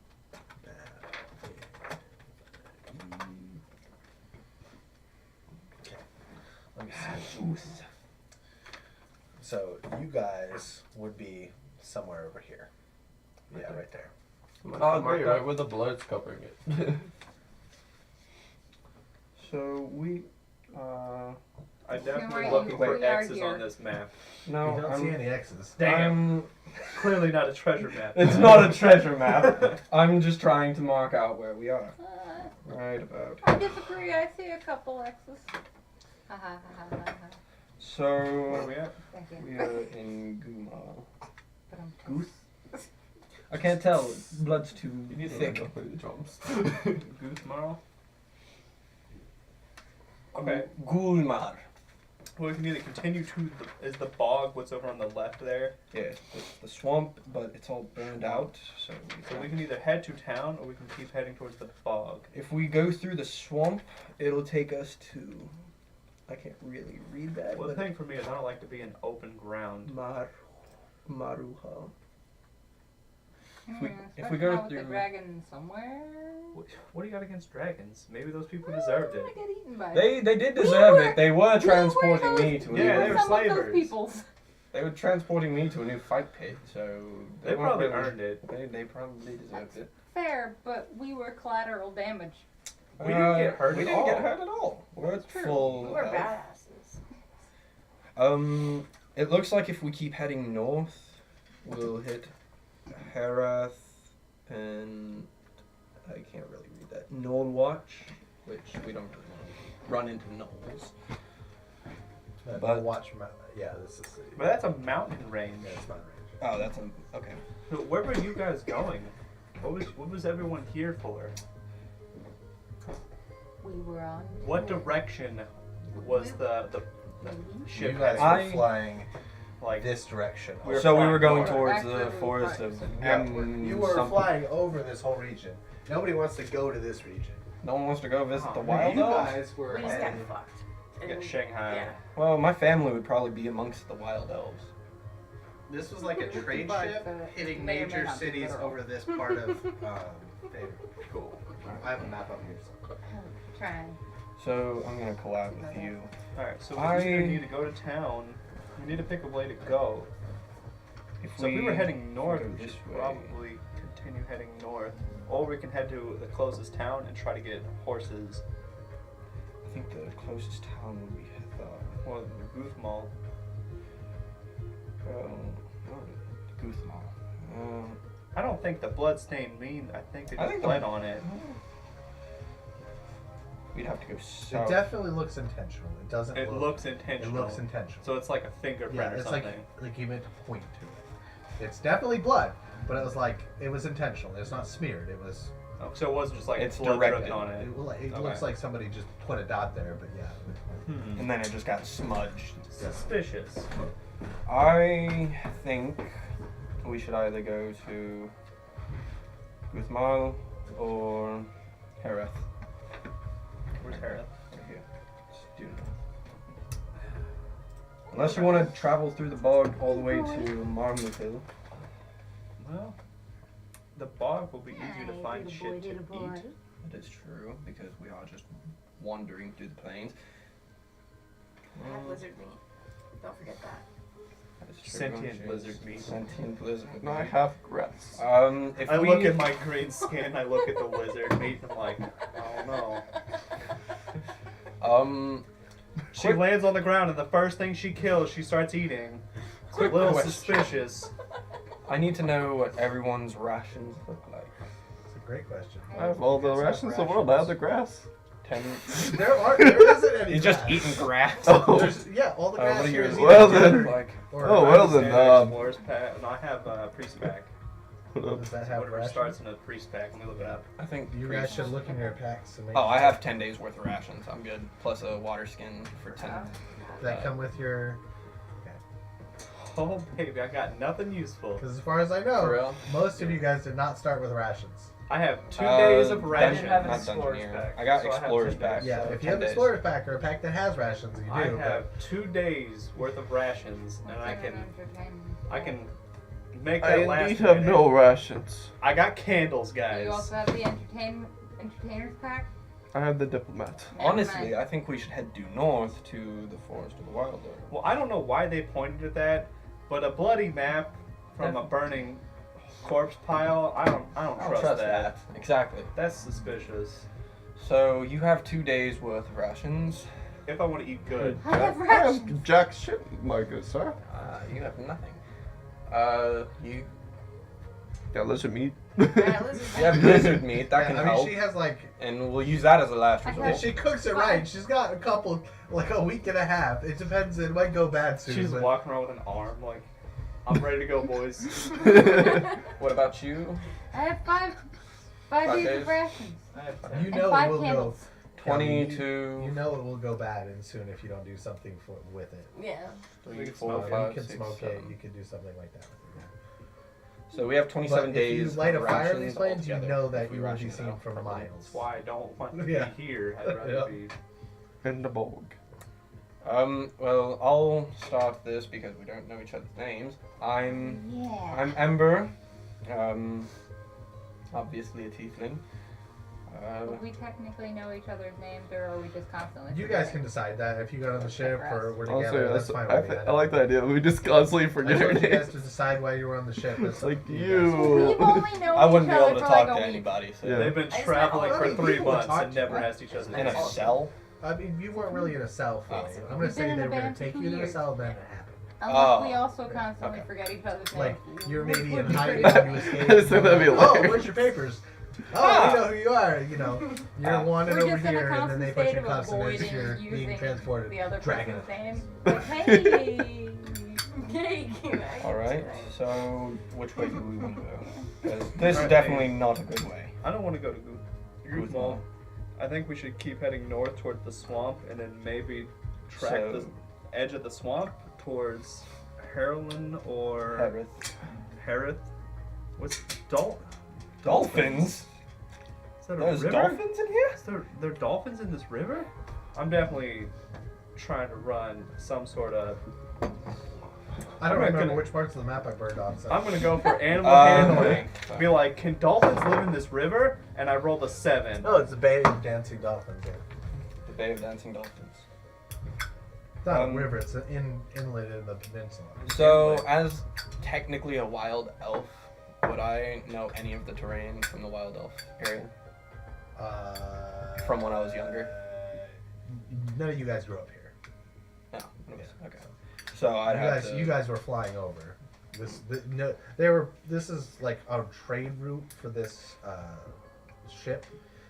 Let me see. So you guys would be somewhere over here. Yeah, right there. Oh, great! Right where the blood's covering it. So we. I'm definitely right, looking for we are X's here. on this map. No, you don't I'm, see any X's. Damn. Clearly not a treasure map. It's not a treasure map. I'm just trying to mark out where we are. Right about. I disagree. I see a couple X's. Ha ha ha ha ha. So Where are we at? Thank you. we are in Guma. But I'm Goose. I can't tell. Blood's too thick. Go play the drums. Goose Marl? Okay. Gulmar. we can either continue to is the bog what's over on the left there. Yeah, it's the swamp, but it's all burned out. So We can either head to town or we can keep heading towards the bog. if we go through the swamp, it'll take us to. I can't really read that. Well, the but thing for me is I don't like to be in open ground. Maruha. If we Especially go now with the through- dragon somewhere. What do you got against dragons? Maybe those people deserved I it. get eaten by They did We deserve were- it. They were transporting those- me to a Yeah, new. they we were were some of slavers. those people. They were transporting me to a new fight pit, so They weren't probably really- earned it. They probably deserved it. Fair, but we were collateral damage. We didn't get hurt We at didn't get all. hurt at all. We're True. full. We were health. badasses. It looks like if we keep heading north, we'll hit Herath and I can't really read that. Knollwatch, which we don't really want to run into knolls. But- watch my. Yeah, this is. But that's a mountain range. Yeah, it's mountain range. Oh, that's okay. So where were you guys going? What was everyone here for? We were on. What direction was the ship You guys heading? were flying Like this direction. We were So we flying were going north. towards Back where the we forest were of Yeah, M. you were something. flying over this whole region. Nobody wants to go to this region. No one wants to go visit the Oh, wild you elves? guys were We just got heading. fucked. Get And- Shanghai. Yeah. Well, my family would probably be amongst the wild elves. This was like a trade But, ship hitting may or may major not be cities literal. over this part of Favor. Cool. I have a map up here. So. Trying. So I'm gonna collab with you. Alright, so we I- either need to go to town. We need to pick a way to go. So if we were heading north, go we this should way. probably continue heading north. Or we can head to the closest town and try to get horses. I think the closest town would be Or the Booth Mall. Guthmal. I don't think the bloodstained mean. I think they I just think the- bled on it. We'd have to go It south. definitely looks intentional. It doesn't. It look, looks It intentional. looks intentional. So it's like a fingerprint Yeah, or it's something. like you meant to point to it. It's definitely blood, but it was like it was intentional. It's not smeared. It was. Oh, so it wasn't just like It's blood directed. dripped on it. It Okay. looks like somebody just put a dot there, but yeah. And then it just got smudged. Suspicious. I think we should either go to Guthmal or Herath. Where's Harith? Right here. Let's do it. Unless you want to travel through the bog all the way to Marmouth Hill. Well, the bog will be easier to find shit to eat. That is true, because we are just wandering through the plains. I have lizard meat. Don't forget that. That is true, Sentient don't you? lizard meat. Sentient lizard And I meat. have grass. If I we look at my green skin, I look at the lizard meat, and I'm like, oh no. She quick- lands on the ground, and the first thing she kills, she starts eating. It's a Quick little question. suspicious. I need to know what everyone's rations look like. It's a great question. I have all the Guys have rations in the world. I have the rations. grass. 10. There isn't any. He's just grass. eating grass. Oh. Yeah, all the grass what are here yours? is Well either then. dead like? or- Oh, well then, Standard Explorer's pack. No, I have a priest pack. Does that have Whatever rations? starts in a priest pack. Let me look it up. I think You guys should look in your packs. And make Oh, I sure have 10 days worth of rations. I'm good. Plus a water skin for 10. that come with your. Oh, baby, I got nothing useful. Because as far as I know, For real? most of you guys did not start with rations. I have 2 days of Dungeon, rations. have an not explorer's Dungeoneer. pack, I got so I have Explorer's 10 pack. days. Yeah, so if 10 you have days. Explorer's pack or a pack that has rations, you do. I but- have 2 days worth of rations, and I can make I that last. indeed have minute. no rations. I got candles, Do you guys. also have the entertainer's pack? I have the diplomat. Never Honestly, mind. I think we should head due north to the Forest of the Wild Elves. Well, I don't know why they pointed at that, but a bloody map from a burning corpse pile. I don't I don't trust, trust that. that. Exactly. That's suspicious. So you have 2 days worth of rations. If I want to eat good. I have I rations. have jack shit, my good sir. You have nothing. You Got lizard meat. Alright, lizard you have lizard meat that Yeah, can I mean, help, she has like. and we'll use that as a last I resort. have- If she cooks it right, she's got a couple, like a week and a half. It depends. It might go bad soon. She's but walking around with an arm like, I'm ready to go, boys. What about you? I have five Five days days? of rations. you And know 5 we'll candles. 20 you, to You know it will go bad and soon if you don't do something with it. Yeah. 3, We can 4, smoke You 5, can 6, smoke 7. it. You can do something like that. With it. So we have 27 But days. if you light a of fire in rations these plains, you altogether know if that we you will ration be it seen out. from That's miles. why I don't want to Yeah. be here. I'd rather Yeah. be. In the bog. Well, I'll start this because we don't know each other's names. I'm Yeah. Ember. Obviously a tiefling. Do we technically know each other's names, or are we just constantly? You guys forgetting? can decide that if you go on the That's ship for us. or we're Honestly, together. That's fine with me. I like the idea. We just constantly I forget our told you guys names. to decide why you were on the ship. It's It's like up to you. We've only known I wouldn't each be other able to for talk like to a week. anybody. So Yeah. They've been I just traveling met all for these 3 people to months talk and to. never asked each other's in a names. cell. I mean, you weren't really in a cell for Oh. me. I'm gonna We've say been in they a were gonna band for take 2 you to a years. cell, then it happened. Unless we Oh. also constantly Okay. forget each other's Like names. you're maybe Would in be hiding pretty when you bad. escape. I said that'd be Oh, hilarious. where's your papers? Oh, Ah. we know who you are. You know, you're Ah. wanted We're over just in a here, and then constant they put state you in of cuffs, and avoiding as you're using being transported, the other dragging person's it. name. Like, hey. Yay. Alright, so which way do we want to go? 'Cause this is Alright. definitely not a good way. I don't want to go to Guzmal. Guzmal. I think we should keep heading north toward the swamp and then maybe track So- the edge of the swamp towards Harlan or Hereth. Harith. What's Dolphins? Is that a There's river? dolphins in here? Is there dolphins in this river? I'm definitely trying to run some sort of. I don't I'm not remember gonna- which parts of the map I burned off. So. I'm gonna go for animal Okay. handling. Be like, can dolphins live in this river? And I rolled a 7. Oh, it's the Bay of Dancing Dolphins. Yeah. The Bay of Dancing Dolphins. It's not Um, a river. It's an inlet in the peninsula. So, as technically a wild elf, would I know any of the terrain from the wild elf area? From when I was younger? None of you guys grew up here. No. Okay. So I'd have to. You guys were flying over. This is like a trade route for this ship.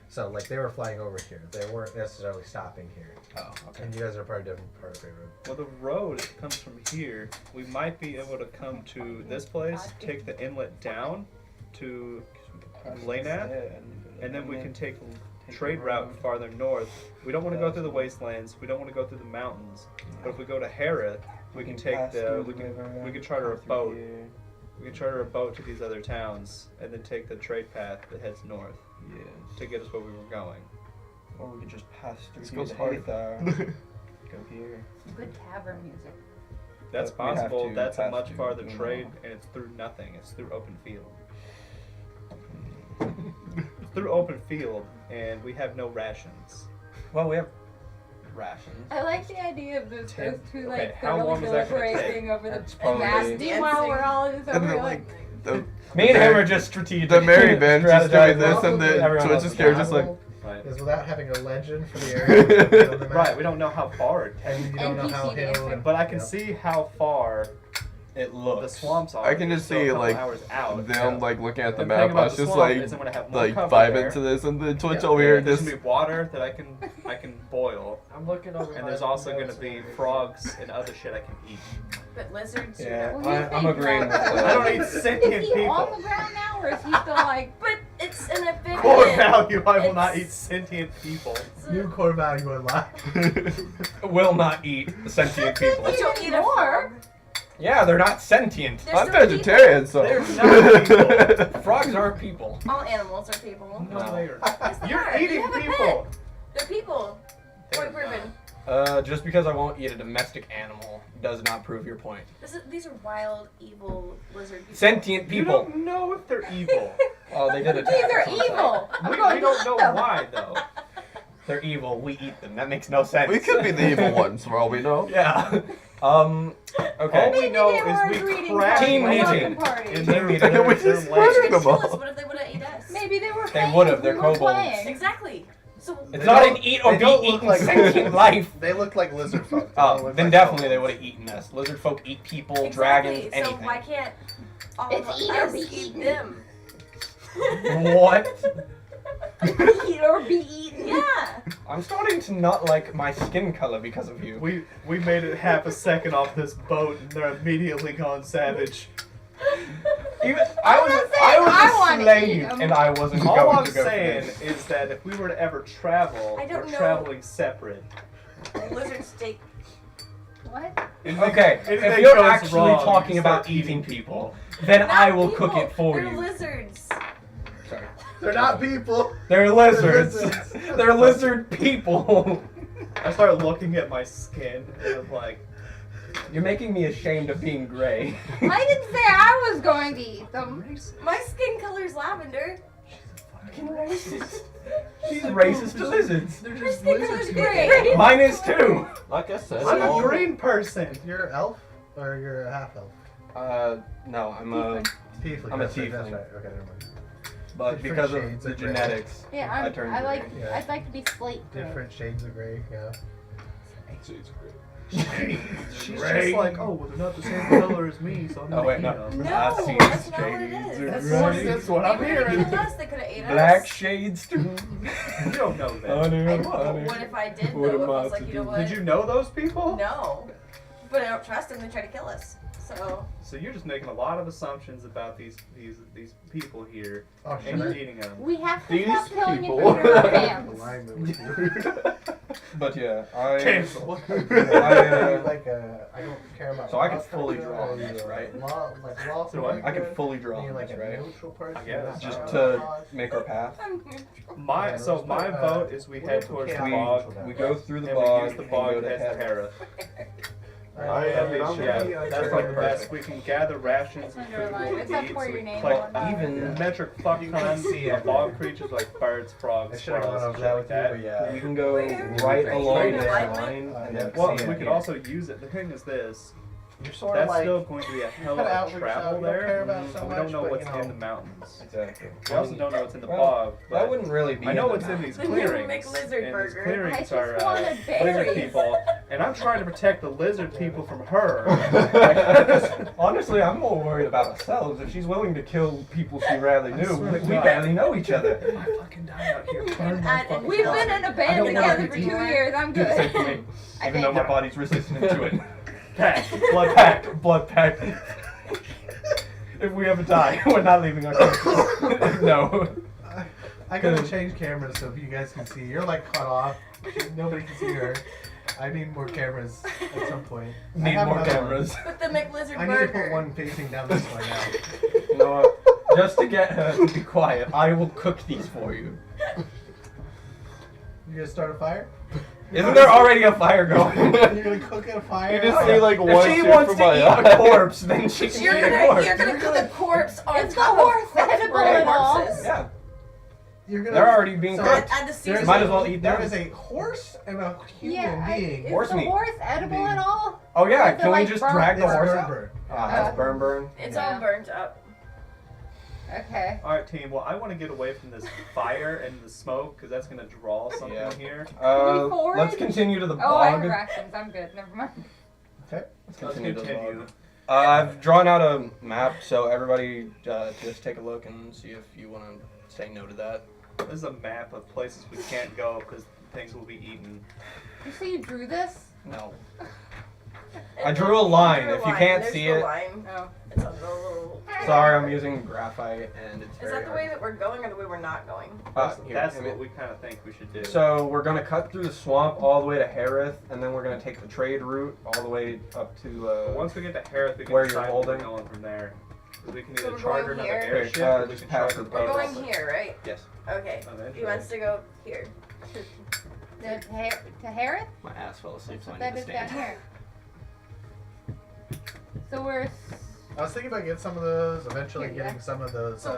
So like they were flying over here. They weren't necessarily stopping here. Oh, okay. And you guys are part of different part of the road. Well, the road comes from here. We might be able to come to this place, take the inlet down to Laynat, and then we can take a trade route farther north. We don't want to go through the wastelands. We don't want to go through the mountains. But if we go to Harith, we can take the we can charter a boat. We can charter a boat to these other towns and then take the trade path that heads north Yes. to get us where we were going. Or we could just pass through This here goes to hard. Hathar. Go here. Some good tavern music. That's But we have possible. to That's a pass much through farther Guzmal. trade, and it's through nothing. It's through open field. It's through open field, and we have no rations. Well, we have rations. I like the idea of those two Okay, like how long thoroughly is that gonna deliberating over the That's and probably- that. Meanwhile, we're all just And over then here like the, Me and him are just strategic. the merry band just doing strategizing. this, and then Everyone else Twitch's is character's like, Right. Is without having a legend for the area. you know, the map, Right. We don't know how far it And takes, you don't know how NPC hill dancing. and but I can Yep. see how far It the looks. swamps are. I can We're just still a see couple like hours out. them like looking at the The thing map. I about was the just swamp like is I'm gonna have more cover vibe there. into this, and then Twitch Yeah. over here There's just gonna be water that I can boil, I'm looking over. and my there's also notes gonna be and frogs and other shit I can eat. But lizards. Yeah, Well, he's I'm big agreeing with now. that. I don't eat Is sentient he on people. the ground now, or is he still like? But it's an amphibian. Core value: I will not eat It's- sentient people. it's a- new core value unlocked. Will not eat sentient people. But you'll eat a More. frog. Yeah, they're not sentient. They're I'm still vegetarian, so They're not people. Frogs aren't people. All animals are people. No, they are. Yes, they You're are. You eating have a people. They're people. They're Point proven. Just because I won't eat a domestic animal does not prove your point. These are wild, evil lizard people. Sentient You people. don't know if they're evil. Oh, they did attack These us are on sight. evil. I'm we going to don't eat know them. why though. They're evil. We eat them. That makes no sense. we could be the evil ones for all we know. Yeah. All Okay. we Maybe know they were a is we greeting crashed Team party, a meeting. welcome party. in their, We their, just their murdered They land. them. could kill all. us. What if they would have ate us? Maybe they were. They playing. would've, they're We were kobolds. playing. Exactly. So It's They not don't- an eat or they be don't look eaten like sentient lizards. life. They look like lizard folk. They don't Oh, look then like definitely they kobolds. would have eaten us. Lizard folk eat people, exactly. dragons, So anything. why can't all It's of eat or us be eat eaten. them? What? Eat or be eaten. Yeah. I'm starting to not like my skin color because of you. We made it half a second off this boat and they're immediately gone savage. I I'm was not saying a I wanna eat slave, 'em. and I wasn't All going I'm to go for saying this. is that if we were to ever travel, I don't we're know. traveling separate. Lizard steak. What? Okay, if Anything you're goes actually wrong, talking you about start eating eating people, then Not I will people, cook it for they're you. lizards. Sorry. They're not people. They're lizards. lizards. They're lizard people. I start looking at my skin and I'm like, You're making me ashamed of being gray. I didn't say I was going to eat them. My skin color's lavender. Fucking racist. She's racist to lizards. They're My just skin lizard color's people. gray. Mine is too. Like I said, I'm a all- green person. You're an elf or you're a half elf? No, I'm a. Tiefling. I'm a that's right, tiefling. That's right. Okay, never mind. But Different because of shades the of gray. genetics, Yeah, I turned I like. gray. Yeah. I'd like to be slate gray. Different shades of gray. Yeah. She's Gray. just like, oh, well, they're not the same color as me, so I'm Oh, not wait, eat no. them. No, I've seen that's not what it shades is. of That's gray. what, That's what they I'm could have hearing. killed us. They could have ate Black us. shades too. You don't know that. Honey, I, honey. what if I did What though? If am I I was like, to you know do? what? Did you know those people? No. But I don't trust them. They try to kill us. So So you're just making a lot of assumptions about these people here, Oh, and you're shit. eating them. We have to These stop killing people. individual fans. Alignment with you. But yeah, I. Cancel. I, I don't care about. So I can law fully structure, draw or this, you're right? Law, like law. So what? I can fully draw You're like this, a right? neutral person. I guess. not Just about to laws. make our path. My vote is we head towards the We- bog, We go through the and bog. we use the and bog go to as the Harris. Harith. I At am least, not yeah, really that's perfect. like the best. We can gather rations and food Underline. we'll It's up eat, where so your we name like on that. even- metric fuck You tons can see of it. bog creatures like birds, frogs, I should have squirrels, gone and over shit that like with you, that. but yeah. We can go Where? right Are you along trying this to lie? line. And then Well, see we it could here. also use it. The thing is this. You're sort That's of like still going to be a hell cut out of a what travel you don't care there. about so and we much, don't know but, what's you know. in the mountains. Exactly. We also don't know what's in the Well, bog. That But wouldn't really be. I know in the what's in mountains. these The clearings. McLizard and burger. these I clearings just are wanted lizard berries. people, and I'm trying to protect the lizard people from her. Honestly, I'm more worried about ourselves. If she's willing to kill people she rarely I knew, swear to we God. barely know each other. If I fucking die out here, burn my And fucking We've body. been in a I band don't together want for to 2 eat. years. I'm Do the same good. for me. I Even though think. my body's resistant to it. Pact. Blood pact. Blood pact. If we ever die, we're not leaving our country. No. I gotta change cameras so if you guys can see. You're like cut off. Nobody can see her. I need more cameras at some point. I Need have more another one. cameras. With the McLizard I need to burger. put one facing down this way now. You know what? Just to get her to be quiet, I will cook these for you. You gonna start a fire? Isn't there already a fire going? You're gonna cook a fire? You just see like one If she shoot wants from to my eat eye. a corpse, then she can You're eat a gonna corpse. cook a corpse on Is the top horse of corpse edible burning at all? corpses. Yeah, You're gonna, they're already being so cooked. Add the There's seasoning. Might as well eat There them. is a horse and a human Yeah. being. Is Horse the meat. horse edible at all? Oh yeah, Is it can we like just burnt? drag the It's horse burn out? burn. Ah, that's burn. It's Yeah. all burnt up. Okay. All right, team. Well, I want to get away from this fire and the smoke because that's gonna draw something Yeah. here. Can we forage? Let's continue to the Oh, I bog. have rations. I'm good. Never mind. Okay. Let's Let's continue to the continue. bog. I've drawn out a map, so everybody just take a look and see if you want to say no to that. This is a map of places we can't go because things will be eaten. You say you drew this? No. I drew a line. If you can't There's see the it- line. No. It's on the little. Sorry, I'm using graphite and it's Is very that the hard. way that we're going or the way we're not going? Here, That's give me- what we kind of think we should do. So we're gonna cut through the swamp all the way to Harith, and then we're gonna take the trade route all the way up to. But once we get to Harris, we can where you're decide where we're holding. going from there. 'Cause we can So either we're charter going another here? airship Okay, or we just can pass charter the the We're boat. going here, right? Yes. Okay. Eventually. He wants to go here. To Harris? My ass fell asleep, so I That need is to down stand. here. So we're. I was thinking about getting some of those. Eventually, Yeah. getting some of those. So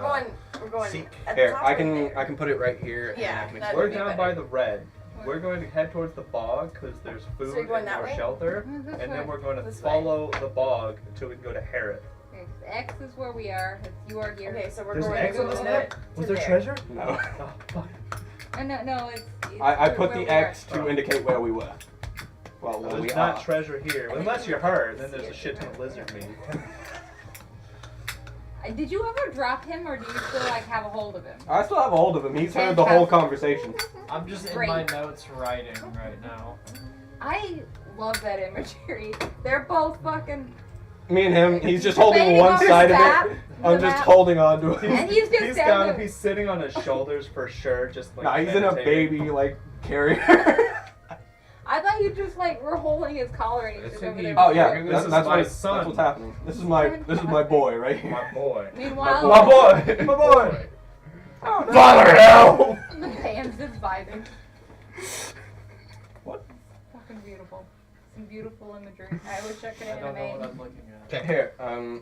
we're going seek. at the Here, top I right can there. put it right here. Yeah, And I can that We're would be down better. by the red. We're going to head towards the bog because there's food you're going and that more way? shelter. This And way. then we're going to This way. follow the bog until we can go to Harith. Okay, X is where we are. You are here. Okay, so we're There's going an X on this to map? to there. No. Oh, fuck. No, it's I where- put where the we are. X to indicate where we were. Well, where we There's not are. treasure here. Unless you're her, then there's a shit ton of lizard meat. Did you ever drop him, or do you still like have a hold of him? I still have a hold of him. He's heard the whole conversation. I'm just in Great. my notes writing right now. I love that imagery. They're both fucking Me and him, he's just He's holding debating one over side sap, of it. the I'm just map. holding on to it. And he's just He's down got there. him. He's sitting on his shoulders for sure, just like. Nah, he's in a meditating. baby like carrier. I thought you just like were holding his collar and he was This just is over he- there. Oh yeah, This is that's my that's son. what's happening. This is my boy right here. My boy. Meanwhile, My boy. My boy. Oh, no. Father hell. the band's just vibing. What? Fucking beautiful. Some beautiful imagery. I wish I could I don't know what animate. I'm looking at. Okay. Here, Sorry,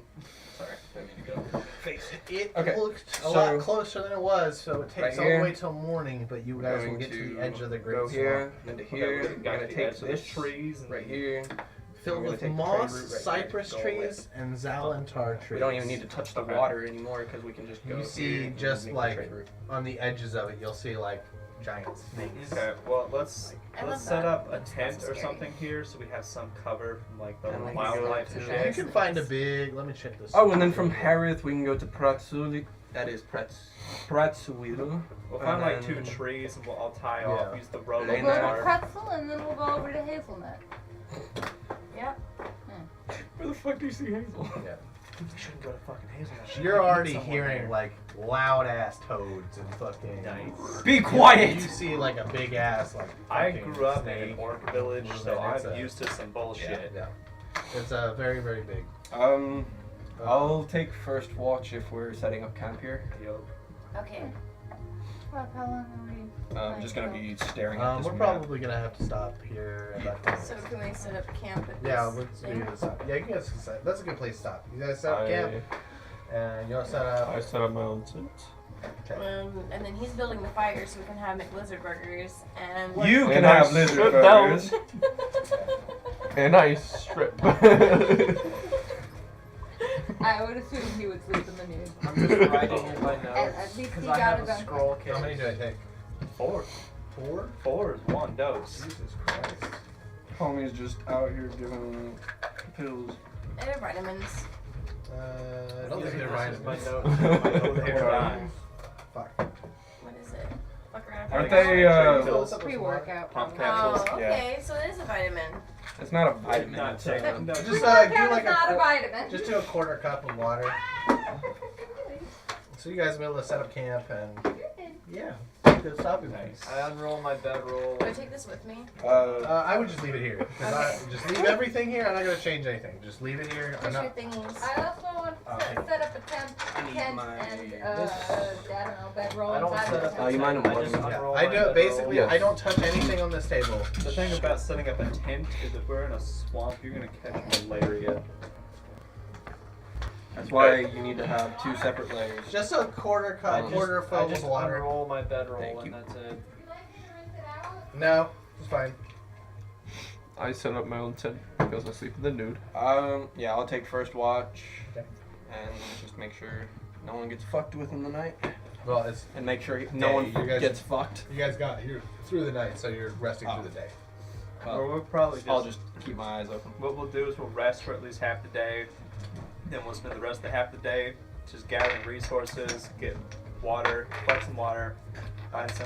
didn't mean to go. Face it. It Okay, looked a so- lot closer than it was, so it takes Right all the here. way till morning, but you guys will Going get to the edge of the great go swamp. here, into here. Okay, We're got gonna to the take edge of the this trees and right here. Filled We're with gonna take the moss, trade route right cypress here, go away. trees, and zalantar trees. We don't even need to touch the Okay. water anymore because we can just go. You see here and just make the like trade route. on the edges of it, you'll see like giant snakes. Okay, well let's I love set that. up a That's tent or scary. something here so we have some cover from like the And we can wildlife go and to- You shit. can find a big. Let me check this. Oh, and then from Harith we can go to Pratsuli. That is Pratsuwilu. We'll find like And 2 trees and I'll tie Yeah. off, use the rope We'll Lane go and to there. Pretzel and then we'll go over to Hazelnut. Yep. Where the fuck do you see Hazel? We shouldn't go to fucking Hazelnut. You're already Someone hearing there. like loud ass toads and fucking. Nice. Be quiet. You see like a big ass like. I fucking grew up in snake. an orc village, so moving. It's I'm a- used to some bullshit. Yeah. It's very very big. I'll take first watch if we're setting up camp here. Yo. Okay. Fuck, how long are we? I'm just gonna be staring at this We're map. probably gonna have to stop here. at that point. So can we set up camp at Yeah, this let's thing? do this. Yeah, you guys can set. That's a good place to stop. You guys set up camp, and you'll set up. I set up my own tent. Okay. And then he's building the fire so we can have McLizard burgers and You can And I have lizard strip down. burgers. And I strip. I would assume he would sleep in the nude. I'm just writing in my At notes least because he I got have his a own scroll case. How many do I take? 4. 4. 4 is 1 dose. Jesus Christ. Homie's just out here giving pills. and vitamins. I don't think they're This is my vitamins. notes. My notes here die. Fuck. What is it? Fuck around. Aren't fuck they, around. Fill this up with some water. Pre-workout. Pump probably. capsules. Oh, Yeah. okay. So it is a vitamin. It's not a vitamin. Not It's taking a, them. No, Just Pre-workout do like is not a a vitamin. just do a quarter cup of water. So you guys will be able to set up camp and yeah, good stopping place. I unroll my bedroll. Do I take this with me? I would just leave it here. 'Cause Okay. just leave everything here. I'm not gonna change anything. Just leave it here. I'm Where's your not. thingies? I also want to set up a tent, I need tent my- and This- I don't know, bedroll I don't inside set the up. tent. Oh, you mind I just unrolling? Yeah, unroll I my do. bedroll. Basically, Yes. I don't touch anything on this table. The thing about setting up a tent is if we're in a swamp, you're gonna catch malaria. That's why you need to have 2 separate layers. Just a quarter cup, I quarter I filled just with water. unroll my bedroll Thank and you. that's it. Would you like me to rinse it out? No, it's fine. I set up my own tent because I sleep in the nude. Yeah, I'll take first watch. Okay. And just make sure no one gets fucked with in the night. Well, it's And make sure no Yeah, one you guys- gets fucked. you guys got here through the night, so you're resting through the day. Or we'll probably I'll just keep my eyes open. What we'll do is we'll rest for at least half the day. Then we'll spend the rest of the half the day just gathering resources, get water, collect some water, find some